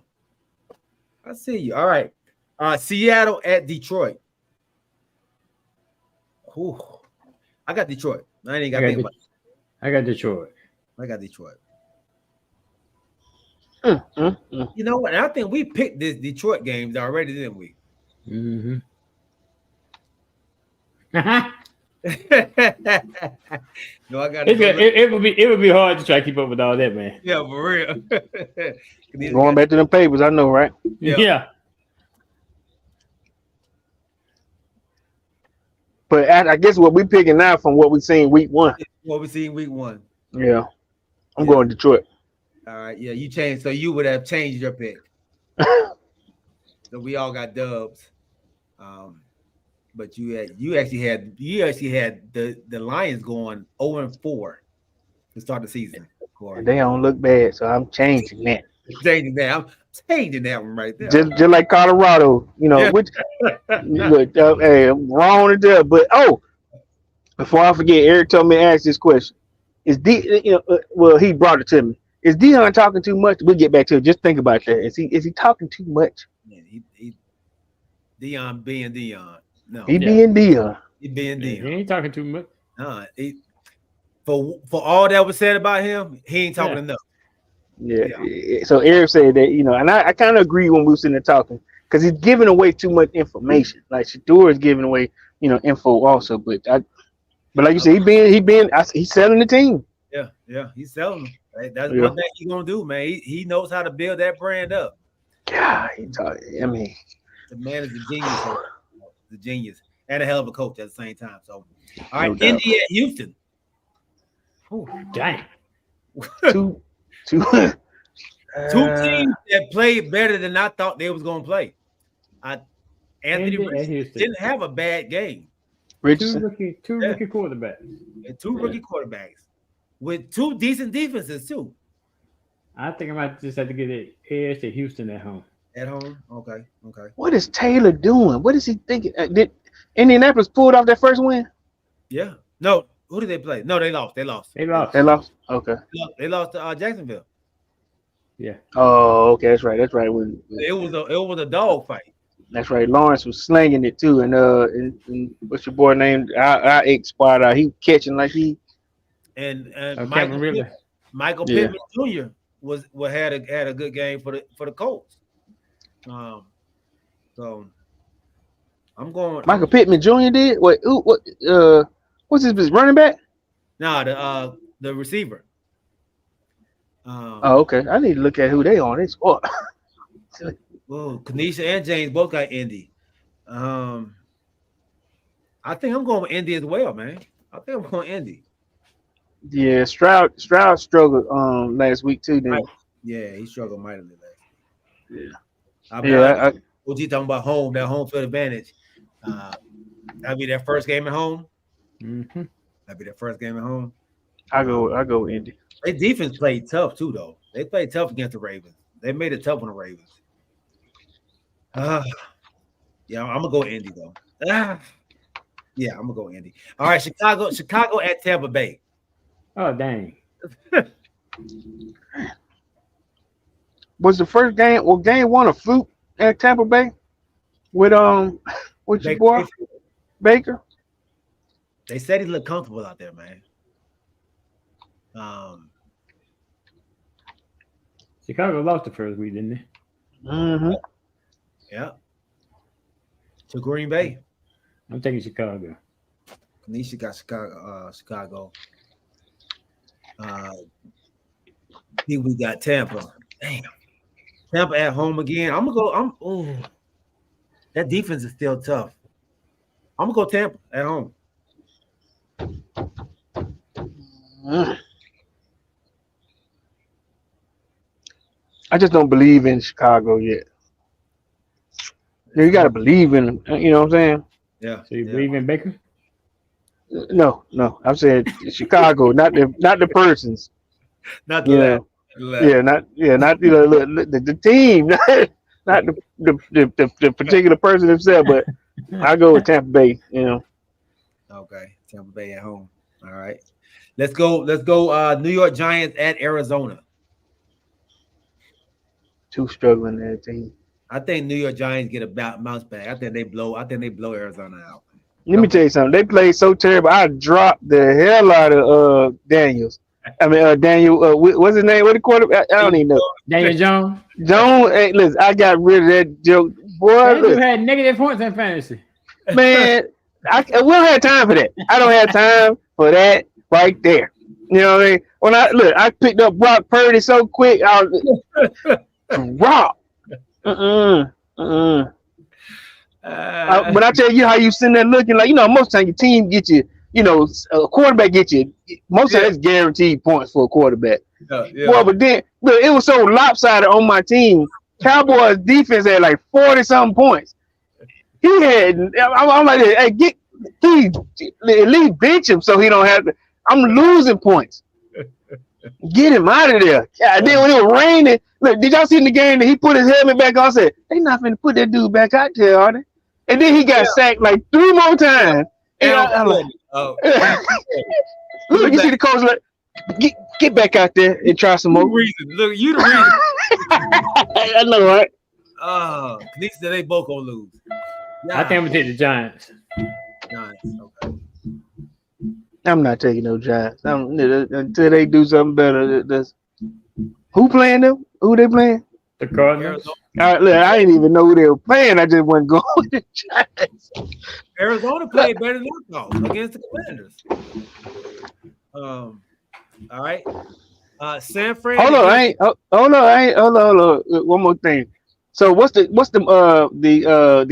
A: I see you. All right. Seattle at Detroit. Ooh, I got Detroit. I ain't got to think about it.
D: I got Detroit.
A: You know what? I think we picked this Detroit games already, didn't we?
D: Mm-hmm.
A: No, I got
D: it would be hard to try to keep up with all that, man.
A: Yeah, for real.
G: Going back to them papers, I know, right?
D: Yeah.
G: But I guess what we picking now from what we seen week one.
A: What we seen week one.
G: Yeah. I'm going Detroit.
A: All right, yeah, you changed. So you would have changed your pick. So we all got dubs. But you actually had the Lions going 0-4 to start the season. Corey.
G: They don't look bad, so I'm changing that.
A: Changing that. I'm changing that one right there.
G: Just like Colorado, which look, hey, I'm wrong to tell. But before I forget, Eric told me to ask this question. Is well, he brought it to me. Is Dion talking too much? We'll get back to it. Just think about that. Is he talking too much?
A: Man, he Dion being Dion. No,
G: he being Dion.
A: He being Dion.
D: He ain't talking too much.
A: For all that was said about him, he ain't talking enough.
G: Yeah. So Eric said that, and I kind of agree when we were sitting there talking, because he's giving away too much information. Like Shador is giving away, info also. But like you said, he's selling the team.
A: Yeah, he's selling them. Right? That's one thing he's gonna do, man. He knows how to build that brand up.
G: God,
A: the man is a genius, and a hell of a coach at the same time. So, all right, Indy at Houston.
D: Oh, dang.
G: Two
A: teams that played better than I thought they was gonna play. Anthony Richardson didn't have a bad game.
G: Richardson,
D: two rookie quarterbacks,
A: and two rookie quarterbacks with two decent defenses too.
D: I think I might just have to get it edge to Houston at home.
A: At home, okay.
G: What is Taylor doing? What is he thinking? Did Indianapolis pulled off that first win?
A: Yeah. No. Who did they play? No, they lost.
G: They lost. Okay.
A: They lost to Jacksonville.
D: Yeah.
G: Oh, okay. That's right.
A: It was a dog fight.
G: That's right. Lawrence was slinging it too, and what's your boy named? Our X spot out. He catching like he.
A: And Michael Pittman Jr. had a good game for the Colts. So I'm going.
G: Michael Pittman Jr. did what? What's his running back?
A: No, the receiver.
G: Okay. I need to look at who they on. They score.
A: Kanisha and James both got Indy. I think I'm going with Indy as well, man. I think I'm going Indy.
G: Yeah, Stroud struggled last week too. Then.
A: Yeah, he struggled mightily last week.
G: Yeah.
A: OG talking about that home field advantage. That'll be their first game at home.
D: Mm-hmm.
A: That'll be their first game at home.
G: I go Indy.
A: Their defense played tough too, though. They played tough against the Ravens. They made it tough on the Ravens. Yeah, I'm gonna go Indy though. Yeah, I'm gonna go Indy. All right, Chicago at Tampa Bay.
D: Oh dang!
G: Was the first game or game one a fluke at Tampa Bay with what's your boy Baker?
A: They said he looked comfortable out there, man.
D: Chicago lost the first week, didn't they?
G: Mm-hmm.
A: Yeah. To Green Bay.
D: I'm taking Chicago.
A: Kanisha got Chicago. Here we got Tampa. Damn. Tampa at home again. I'm gonna go. That defense is still tough. I'm gonna go Tampa at home.
G: I just don't believe in Chicago yet. You gotta believe in them. You know what I'm saying?
A: Yeah.
D: So you believe in Baker?
G: No. I'm saying Chicago, not the persons.
A: Not the
G: not the team, not the particular person himself. But I go with Tampa Bay.
A: Okay, Tampa Bay at home. All right, let's go. New York Giants at Arizona.
G: Two struggling that team.
A: I think New York Giants get a bounce back. I think they blow Arizona out.
G: Let me tell you something. They played so terrible. I dropped the hell out of Daniels. Daniel. What's his name? What the quarterback? I don't even know.
D: Daniel Jones.
G: Hey, listen, I got rid of that joke. Boy,
D: you had negative points in fantasy.
G: Man, we don't have time for that. I don't have time for that right there. You know what I mean? I picked up Brock Purdy so quick. I was raw. When I tell you how you sitting there looking like, most times your team get you, a quarterback get you most of that's guaranteed points for a quarterback. Well, but then look, it was so lopsided on my team. Cowboys defense had like 40-something points. He had. I'm like, hey, at least bench him so he don't have to. I'm losing points. Get him out of there. Yeah, then when it was raining, look, did y'all see in the game that he put his helmet back on? Said they not finna put that dude back out there, are they? And then he got sacked like 3 more times. And I'm like, look, you see the coach like, get back out there and try some more.
A: Look, you the reason.
G: I know, right?
A: They said they both gonna lose.
D: I think I'm gonna take the Giants.
A: Giants, okay.
G: I'm not taking no Giants until they do something better. Who playing them? Who they playing?
D: The Cardinals.
G: Look, I didn't even know who they were playing. I just wasn't going with the Giants.
A: Arizona played better than us against the Commanders. All right. San Fran.
G: Hold on. One more thing. So what's the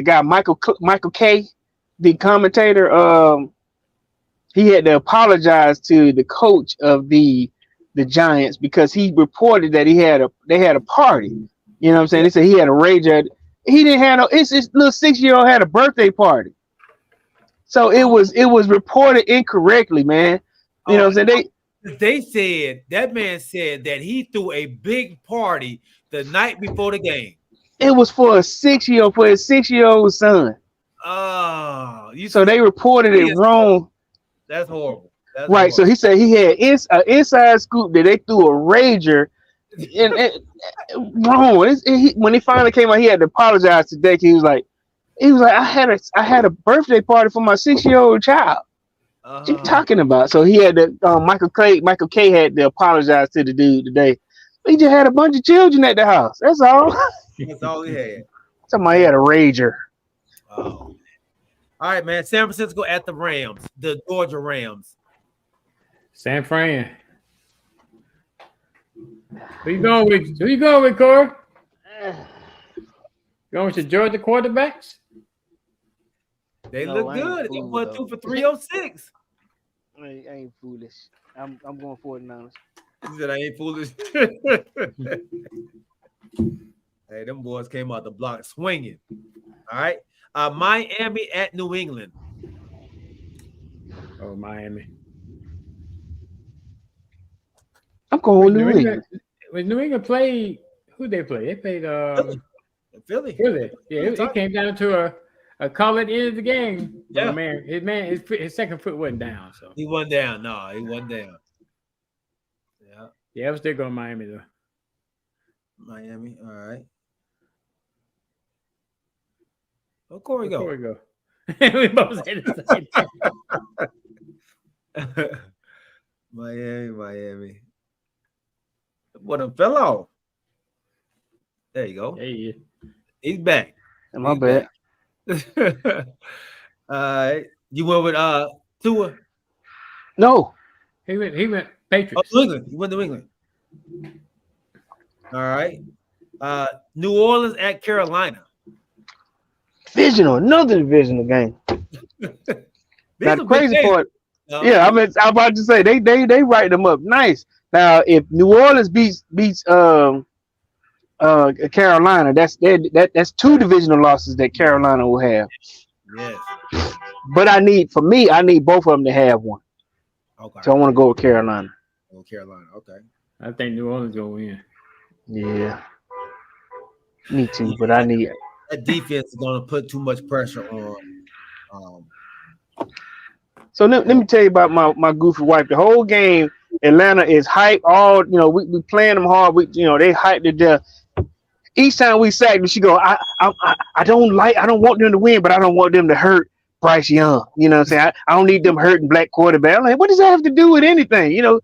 G: guy Michael K, the commentator? He had to apologize to the coach of the Giants because he reported that they had a party. You know what I'm saying? They said he had a rage at. He didn't have no. His little 6-year-old had a birthday party. So it was reported incorrectly, man. You know what I'm saying?
A: They said that man said that he threw a big party the night before the game.
G: It was for his 6-year-old son.
A: So
G: they reported it wrong.
A: That's horrible. That's
G: right.
A: horrible.
G: So he said he had an inside scoop that they threw a rager. And wrong. When he finally came out, he had to apologize today. He was like, I had a birthday party for my 6-year-old child. What you talking about? So he had to Michael K had to apologize to the dude today. He just had a bunch of children at the house. That's all.
A: That's all he had.
G: Somebody had a rager.
A: Oh. All right, man. San Francisco at the Rams, the Georgia Rams.
D: San Fran. Who you going with, Corey? Going with the Georgia quarterbacks?
A: They look good. They won 2 for 306.
G: I ain't foolish. I'm going 49ers.
A: He said I ain't foolish. Hey, them boys came out the block swinging. All right. Miami at New England.
D: Oh, Miami.
G: I'm going with New England.
D: When New England played, who they play? They played
A: Philly.
D: Yeah, it came down to a call at the end of the game.
A: Yeah,
D: his second foot wasn't down. So
A: he wasn't down. No, he wasn't down.
D: Yeah, I was still going Miami though.
A: Miami, all right. Oh, Corey go.
D: We both said the same thing.
A: Miami. What a fell off. There you go.
D: Hey,
A: he's back.
G: My bad.
A: You went with Tua?
G: No.
D: He went Patriots.
A: Oh, New England. You went to England. All right. New Orleans at Carolina.
G: Another divisional game. Now the crazy part. Yeah, I'm about to say they write them up nice. Now, if New Orleans beats Carolina, that's 2 divisional losses that Carolina will have.
A: Yes.
G: But I need both of them to have one.
A: Okay.
G: So I want to go with Carolina.
A: Carolina. Okay.
D: I think New Orleans gonna win.
G: Yeah. Me too, but I need
A: that defense is going to put too much pressure on.
G: So let me tell you about my goofy wife. The whole game, Atlanta is hype. All we playing them hard. They hyped to death. Each time we sack them, she go, I don't want them to win, but I don't want them to hurt Bryce Young. You know what I'm saying? I don't need them hurting black quarterback. I'm like, what does that have to do with anything? You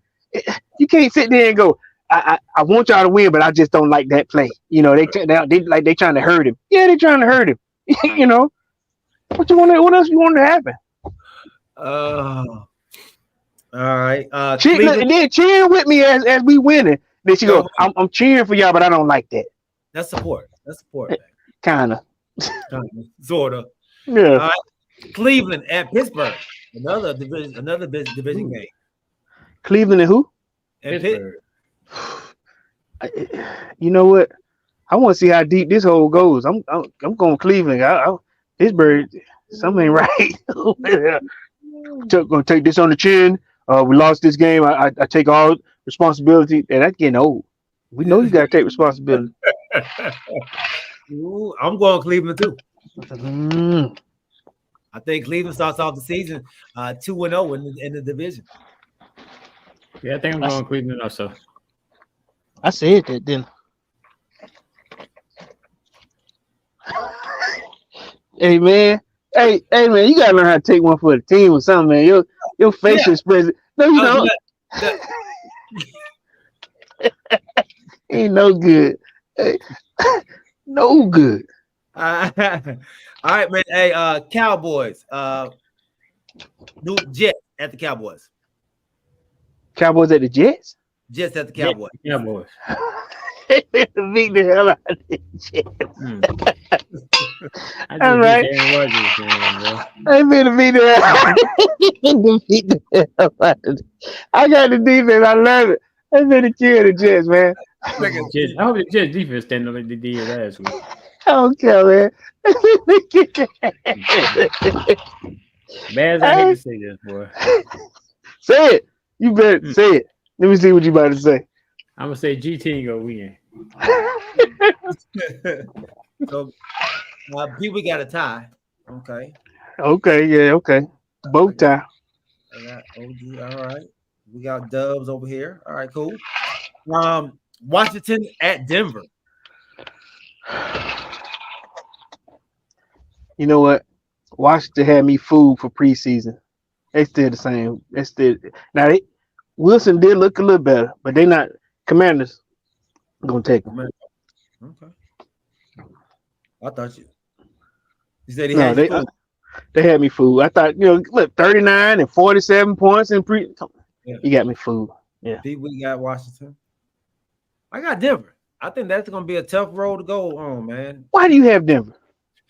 G: can't sit there and go, I want y'all to win, but I just don't like that play. They trying to hurt him. Yeah, they're trying to hurt him. What else you want to happen?
A: All right.
G: And then cheering with me as we winning. Then she go, I'm cheering for y'all, but I don't like that.
A: That's support.
G: Kinda.
A: Sorta.
G: Yeah.
A: All right. Cleveland at Pittsburgh. Another division game.
G: Cleveland and who?
A: And Pitt,
D: Pittsburgh.
G: You know what? I want to see how deep this hole goes. I'm going Cleveland. Pittsburgh, something ain't right. Gonna take this on the chin. We lost this game. I take all responsibility, and that's getting old. We know you got to take responsibility.
A: Ooh, I'm going Cleveland too.
G: Mm.
A: I think Cleveland starts off the season 2-0 in the division.
D: Yeah, I think I'm going Cleveland also.
G: I said that then. Hey man, hey man, you gotta learn how to take one for the team or something, man. Your facial expression. No, you don't. Ain't no good. Hey, no good.
A: All right, man. Hey, Cowboys. New Jets at the Cowboys.
G: Cowboys at the Jets?
A: Jets at the Cowboys.
D: Yeah, boys.
G: Beat the hell out of the Jets.
D: I just
G: All right.
D: Aaron Rodgers, man,
G: I made a beat the hell out of it. I got the defense. I love it. I made to kill the Jets, man.
D: I hope the Jets defense stand up like they did last week.
G: I don't care, man.
D: Bad as I hate to say this, boy.
G: Say it. You better say it. Let me see what you about to say.
D: I'm gonna say GT ain't gonna win.
A: So, we got a tie. Okay.
G: Okay, yeah, okay. Bow tie.
A: I got OG. All right. We got Dubs over here. All right, cool. Washington at Denver.
G: You know what? Washington had me fooled for preseason. They still the same. They still now. Wilson did look a little better, but they not. Commanders gonna take them.
A: Okay. I thought you said he
G: No,
A: had you.
G: they had me fooled. I thought, look, 39 and 47 points in pre.
A: Yeah.
G: You got me fooled. Yeah.
A: We got Washington. I got Denver. I think that's gonna be a tough road to go on, man.
G: Why do you have Denver?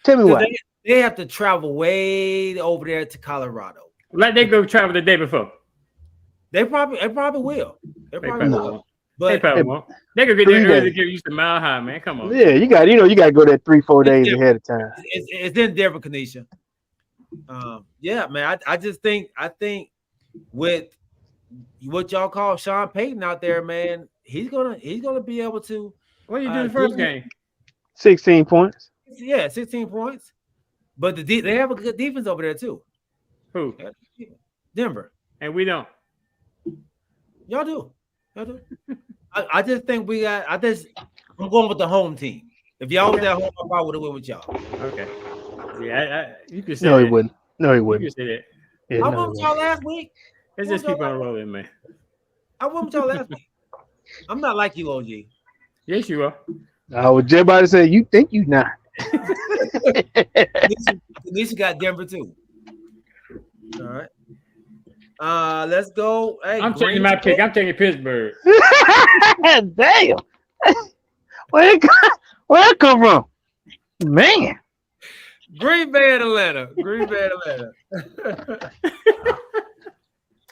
G: Tell me why.
A: They have to travel way over there to Colorado.
D: Like they go travel the day before.
A: They probably will. They probably will. But
D: they probably won't. They could get there early to get used to Mile High, man. Come on.
G: Yeah, you got to go there 3-4 days ahead of time.
A: It's in Denver, Kanisha. Yeah, man. I think with what y'all call Sean Payton out there, man, he's gonna be able to.
D: What did you do the first game?
G: 16 points.
A: Yeah, 16 points. But they have a good defense over there too.
D: Who?
A: Denver.
D: And we don't.
A: Y'all do. I just think I'm going with the home team. If y'all was at home, I probably would have went with y'all.
D: Okay. Yeah, you could say
G: No,
D: that.
G: he wouldn't. No, he
D: You
G: wouldn't.
D: could say that.
G: Yeah,
A: I went with y'all last week.
D: Let's just keep on rolling, man.
A: I went with y'all last week. I'm not like you, OG.
D: Yes, you are.
G: I was just about to say, you think you not.
A: Tanisha got Denver too. All right. Let's go. Hey,
D: I'm changing my pick. I'm taking Pittsburgh.
G: Damn. Where it come from? Man.
A: Green Bay and Atlanta.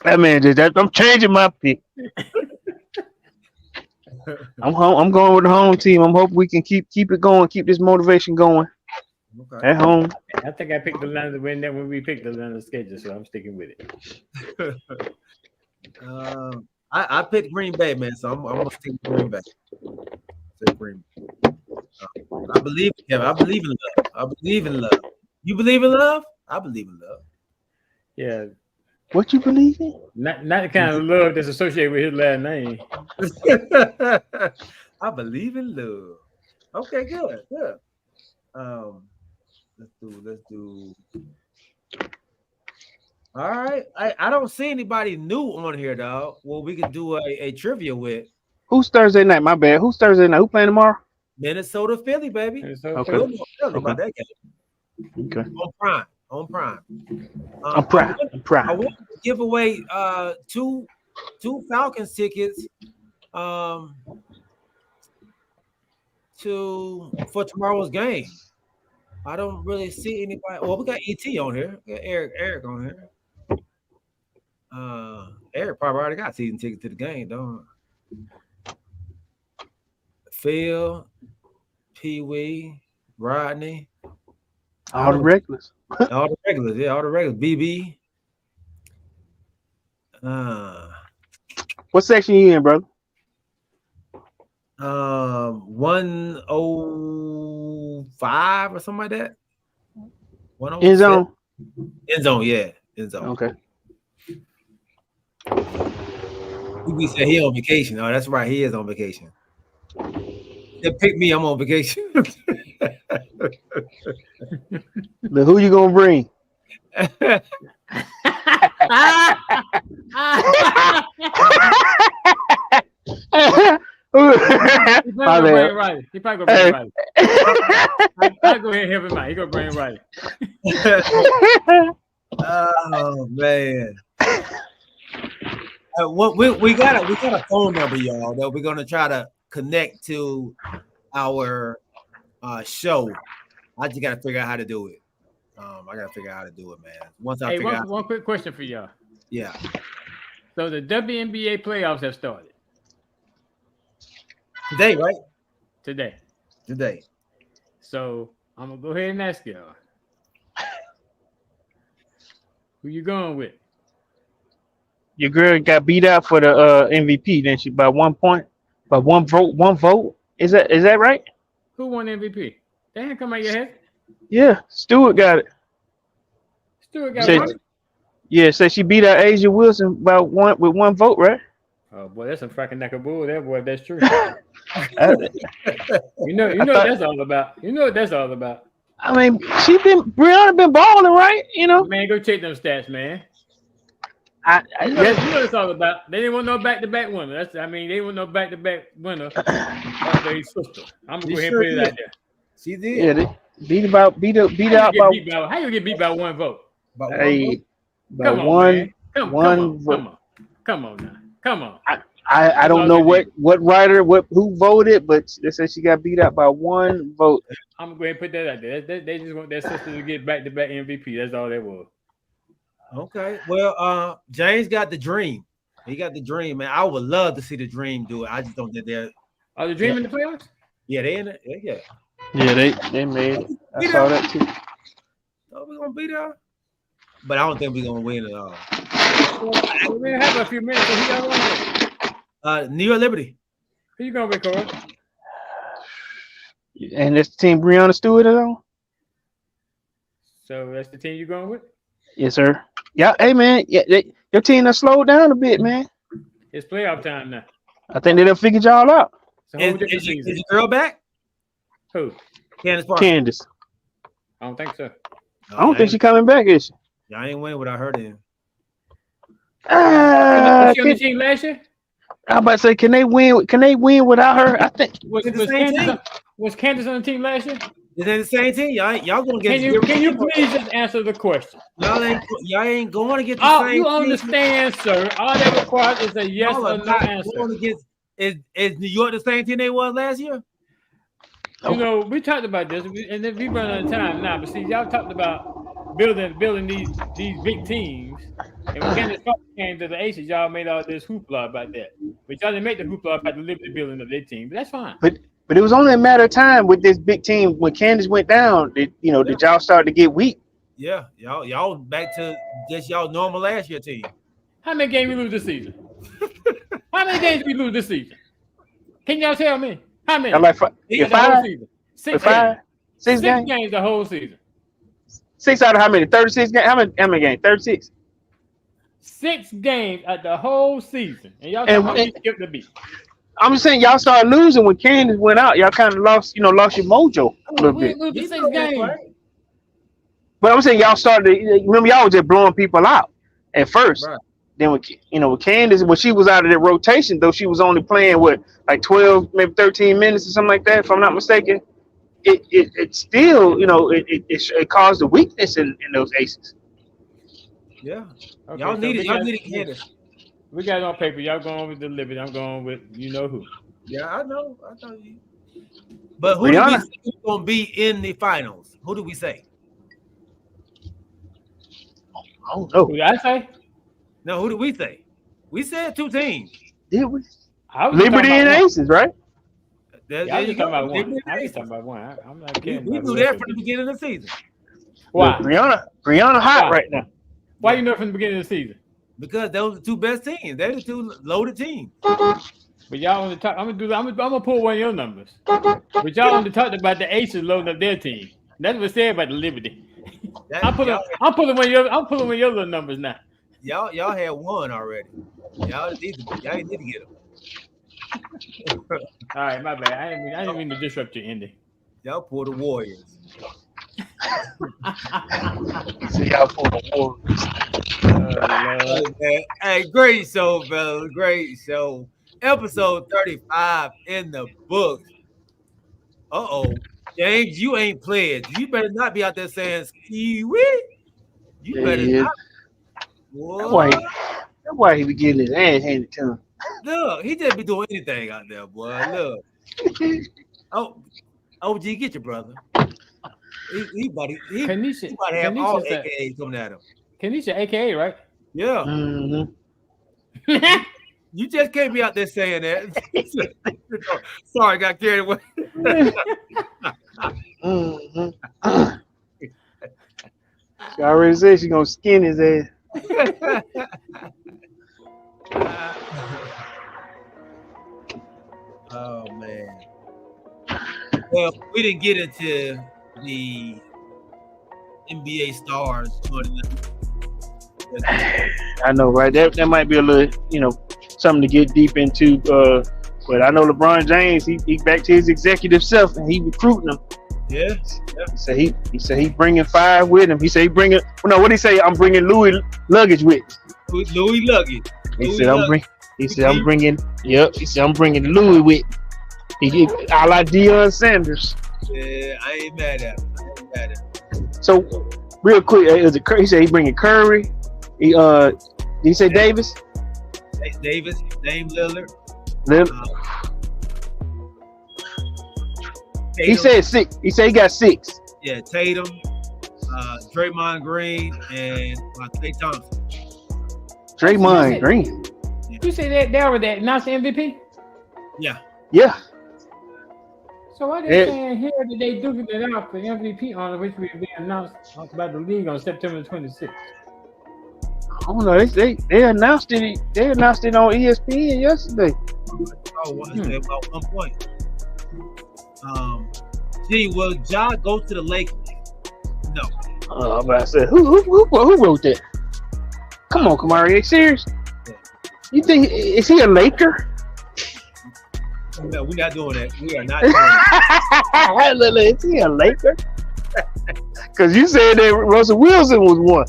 G: That man I'm changing my pick. I'm going with the home team. I'm hoping we can keep it going, keep this motivation going. Okay. At home.
D: I think I picked Atlanta to win that when we picked Atlanta schedule, so I'm sticking with it.
A: I picked Green Bay, man, so I'm gonna stick with Green Bay. I believe in Kevin. I believe in love. I believe in love. You believe in love? I believe in love.
D: Yeah.
G: What you believe in?
D: Not the kind of love that's associated with his last name.
A: I believe in love. Okay, good. Let's do. All right. I don't see anybody new on here, dog. Well, we could do a trivia with.
G: Who's Thursday night? My bad. Who's Thursday night? Who playing tomorrow?
A: Philly, baby.
G: Okay.
A: About that game.
G: Okay.
A: On Prime.
G: I'm proud.
A: I want to give away two Falcons tickets for tomorrow's game. I don't really see anybody. Well, we got ET on here. We got Eric on here. Eric probably already got season tickets to the game, don't Phil, Pee Wee, Rodney,
G: All the regulars.
A: all the regulars, yeah, all the regulars. BB.
G: What section you in, brother?
A: 105 or something like that. 107.
G: End zone.
A: End zone, yeah. End zone.
G: Okay.
A: BB said he on vacation. Oh, that's right. He is on vacation. They pick me. I'm on vacation.
G: Now, who you gonna bring?
D: He probably gonna bring Riley. He probably gonna bring Riley. I'll go ahead and help him out. He gonna bring Riley.
A: Oh man. We got a phone number, y'all, that we're gonna try to connect to our show. I just gotta figure out how to do it. I gotta figure out how to do it, man. Once I figure out.
D: One quick question for y'all.
A: Yeah.
D: So the WNBA playoffs have started
A: Today, right?
D: today.
A: Today.
D: So I'm gonna go ahead and ask y'all. Who you going with?
G: Your girl got beat out for the MVP, didn't she? By 1 point, by one vote. Is that right?
D: Who won MVP? That ain't come out your head.
G: Yeah, Stewart got it.
D: Stewart got
G: Said-
D: one.
G: Yeah, so she beat out Asia Wilson by with one vote, right?
D: Oh boy, that's some fucking neck of bull there, boy. If that's true.
G: I
D: You know what that's all about. You know what that's all about.
G: mean, Brianna been balling, right? You know.
D: Man, go check them stats, man.
G: You
D: You know what it's all about. They didn't want no back-to-back winner. They want no back-to-back winner of their sister. I'm gonna go ahead and put it out there.
A: She did.
G: Yeah, they beat out by
D: How you get beat by one vote?
A: By one
G: hey,
A: vote?
G: by
D: Come on,
G: one.
D: man. Come
G: vote.
D: on. Come on now. Come on.
G: I don't know what writer who voted, but they said she got beat out by one vote.
D: I'm gonna go ahead and put that out there. They just want their sister to get back-to-back MVP. That's all that was.
A: Okay. Well, James got the dream. He got the dream, man. I would love to see the dream do it. I just don't think they're.
D: Are the Dream in the playoffs?
A: Yeah, they in it. Yeah.
G: Yeah, they made it. I saw that too.
A: So we're gonna beat her. But I don't think we're gonna win at all.
D: We have a few minutes. So who y'all going with?
A: New York Liberty.
D: Who you going with, Corey?
G: And this team Brianna Stewart is on?
D: So that's the team you going with?
G: Yes, sir. Yeah, hey man, your team has slowed down a bit, man.
D: It's playoff time now.
G: I think they done figured y'all out.
D: It's a whole
A: Is
D: different season.
A: the girl back?
D: Who?
A: Candace Parker.
G: Candace.
D: I don't think so.
G: I don't think she's coming back, is she?
A: Y'all ain't winning without her then.
D: Was she on the team last year?
G: I was about to say, can they win? Can they win without her? I think.
D: Was
A: the same team.
D: Candace on the team last year?
A: Is that the same team? Y'all gonna get?
D: Can you please just answer the question?
A: Y'all ain't going to get the
D: Oh,
A: same.
D: you
A: team.
D: understand, sir? All that requires is a yes
A: Y'all
D: or
A: are
D: no
A: not
D: answer.
A: going against. Is New York the same team they was last year?
D: You know, we talked about this, and then we run out of time now. But see, y'all talked about building these big teams, and when Candace Parker came to the Aces, y'all made all this hoopla about that. But y'all didn't make the hoopla about the Liberty building of their team. But that's fine.
G: But it was only a matter of time with this big team when Candace went down. Did y'all start to get weak?
A: Yeah, y'all back to just y'all normal last year team.
D: How many games we lose this season? How many games we lose this season? Can y'all tell me? How many?
G: I'm like
D: The whole
G: five,
D: season. Six
G: five,
D: games.
G: six games.
D: Games the whole season.
G: 6 out of how many? 36 games. How many games? 36.
D: 6 games at the whole season, and y'all talking about we skipped the beat.
G: I'm just saying y'all started losing when Candace went out. Y'all kind of lost your mojo a little bit.
D: We lose the 6 games.
G: But I'm saying y'all started. Remember, y'all was just blowing people out at first.
A: Right.
G: Then with Candace, when she was out of that rotation, though she was only playing like 12, maybe 13 minutes or something like that, if I'm not mistaken. It still, it caused a weakness in those Aces.
A: Yeah,
D: Okay,
A: y'all
D: so
A: needed Candace.
D: We got it on paper. Y'all going with the Liberty. I'm going with you know who.
A: Yeah, I know you. But who do we say is going to be in the finals? Who do we say?
G: I don't know.
D: Who did I say?
A: No, who did we say? We said 2 teams.
G: Did we?
D: I was just
G: Liberty
D: talking
G: and
D: about one.
G: Aces, right?
A: There,
D: Yeah, I
A: there
D: was
A: you
D: just
A: go.
D: talking about one.
A: Liberty
D: I was
A: and
D: just talking about one. I'm not
A: Aces.
D: kidding.
A: We knew that from the beginning of the season
D: Why?
G: Look, Brianna hot
D: Why?
G: right now.
D: Why you know from the beginning of the season?
A: because those are the 2 best teams. They're the 2 loaded teams.
D: But y'all only talk. I'm gonna pull one of your numbers. But y'all only talked about the Aces loading up their team. That's what said about the Liberty. I'm pulling one of your little numbers now.
A: Y'all had 1 already. Y'all need to get them.
D: All right, my bad. I didn't mean to disrupt your ending.
A: Y'all pull the Warriors.
G: See y'all for the Warriors.
A: Hey, great show, fellas. Great show. Episode 35 in the books. James, you ain't played. You better not be out there saying ski-wee. You better not. What?
G: That's why he be getting his ass handed to him.
A: Look, he just be doing anything out there, boy. Look. OG, get your brother. He about to have all AKAs coming at him.
D: Kanisha, AKA, right?
A: Yeah.
G: Mm-hmm.
A: You just can't be out there saying that. Sorry, got carried away.
G: Mm-hmm. She already said she's gonna skin his ass.
A: Oh man. Well, we didn't get into the NBA stars.
G: I know, right? That might be a little, something to get deep into. But I know LeBron James, he back to his executive self and he recruiting them.
A: Yeah.
G: He said he bringing 5 with him. He said he bringing. Well, no, what did he say? I'm bringing Louis luggage with me.
A: Louis luggage.
G: He said I'm bringing. Yep. He said I'm bringing Louis with me. He a la Deion Sanders.
A: Yeah, I ain't mad at him.
G: So real quick, he said he bringing Curry. Did he say Davis?
A: Davis, Dame Lillard.
G: He said 6. He said he got 6.
A: Yeah, Tatum, Draymond Green, and Klay Thompson.
G: Draymond Green.
D: You say that they were that announced MVP?
A: Yeah.
G: Yeah.
D: So why they saying here that they duking it out for MVP honor, which will be announced by the league on September 26th?
G: I don't know. They announced it. They announced it on ESPN yesterday.
A: About 1 point. Will Ja go to the Lakers? No.
G: But I said, who wrote that? Come on, Kamari, are you serious? You think is he a Laker?
A: No, we're not doing that. We are not doing that.
G: Is he a Laker? Because you said that Russell Wilson was one.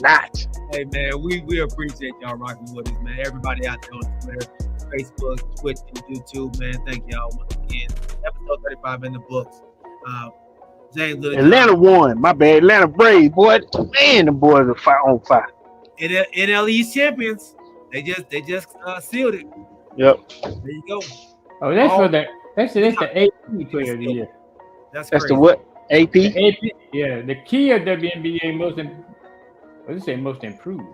G: Not.
A: Hey man, we appreciate y'all rocking with us, man. Everybody out there on Twitter, Facebook, Twitch, and YouTube, man. Thank y'all once again. Episode 35 in the books. James Little.
G: Atlanta won. My bad. Atlanta Braves, boy. Man, the boys are on fire.
A: NL East champions. They just sealed it.
G: Yep.
A: There you go.
D: Oh, that's for that. That's the AP player of the year.
A: That's
G: the what? AP?
D: The AP. Yeah, the key of WNBA most improved.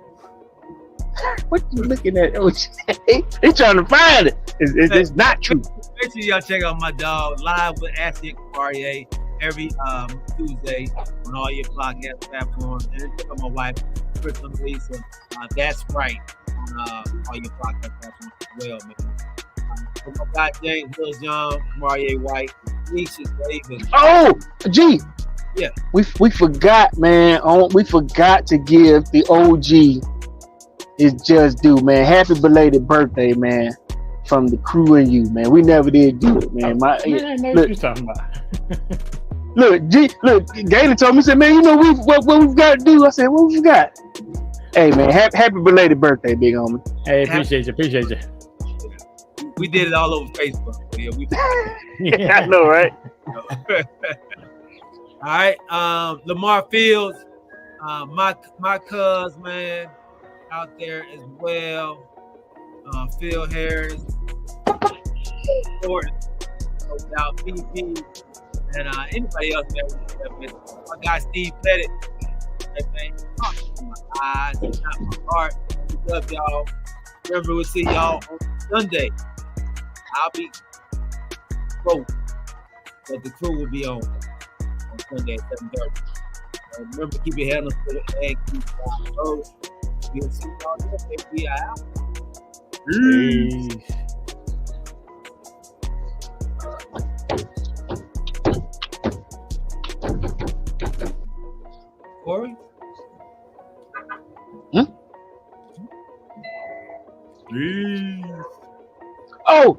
G: What you looking at? They trying to find it. It's not true.
A: Make sure y'all check out my dog live with Ashley Poirier every Tuesday on all your podcast platforms. And check out my wife, Crystal Lisa. That's right on all your podcast platforms as well, man. My guy James Lil John, Poirier White, Nisha Davis.
G: Oh, G.
A: Yeah.
G: We forgot, man. We forgot to give the OG his just due, man. Happy belated birthday, man. From the crew and you, man. We never did do it, man.
D: I know what you're talking about.
G: Look, Gator told me, he said, man, you know what we've got to do? I said, what we got? Hey, man, happy belated birthday, big homie.
D: Hey, appreciate you.
A: We did it all over Facebook.
G: Yeah, I know, right?
A: All right, Lamar Fields, my cuz, man, out there as well. Phil Harris, Jordan, no doubt, PP, and anybody else that with my guy Steve Pettit. Hey, man, my eyes, it's not my heart. We love y'all. Remember, we'll see y'all on Sunday. I'll be broke, but the crew will be on Sunday at 7:30. Remember, keep your head on the and keep your toes. We'll see y'all there. We are out.
E: Peace.
A: Corey?
G: Oh,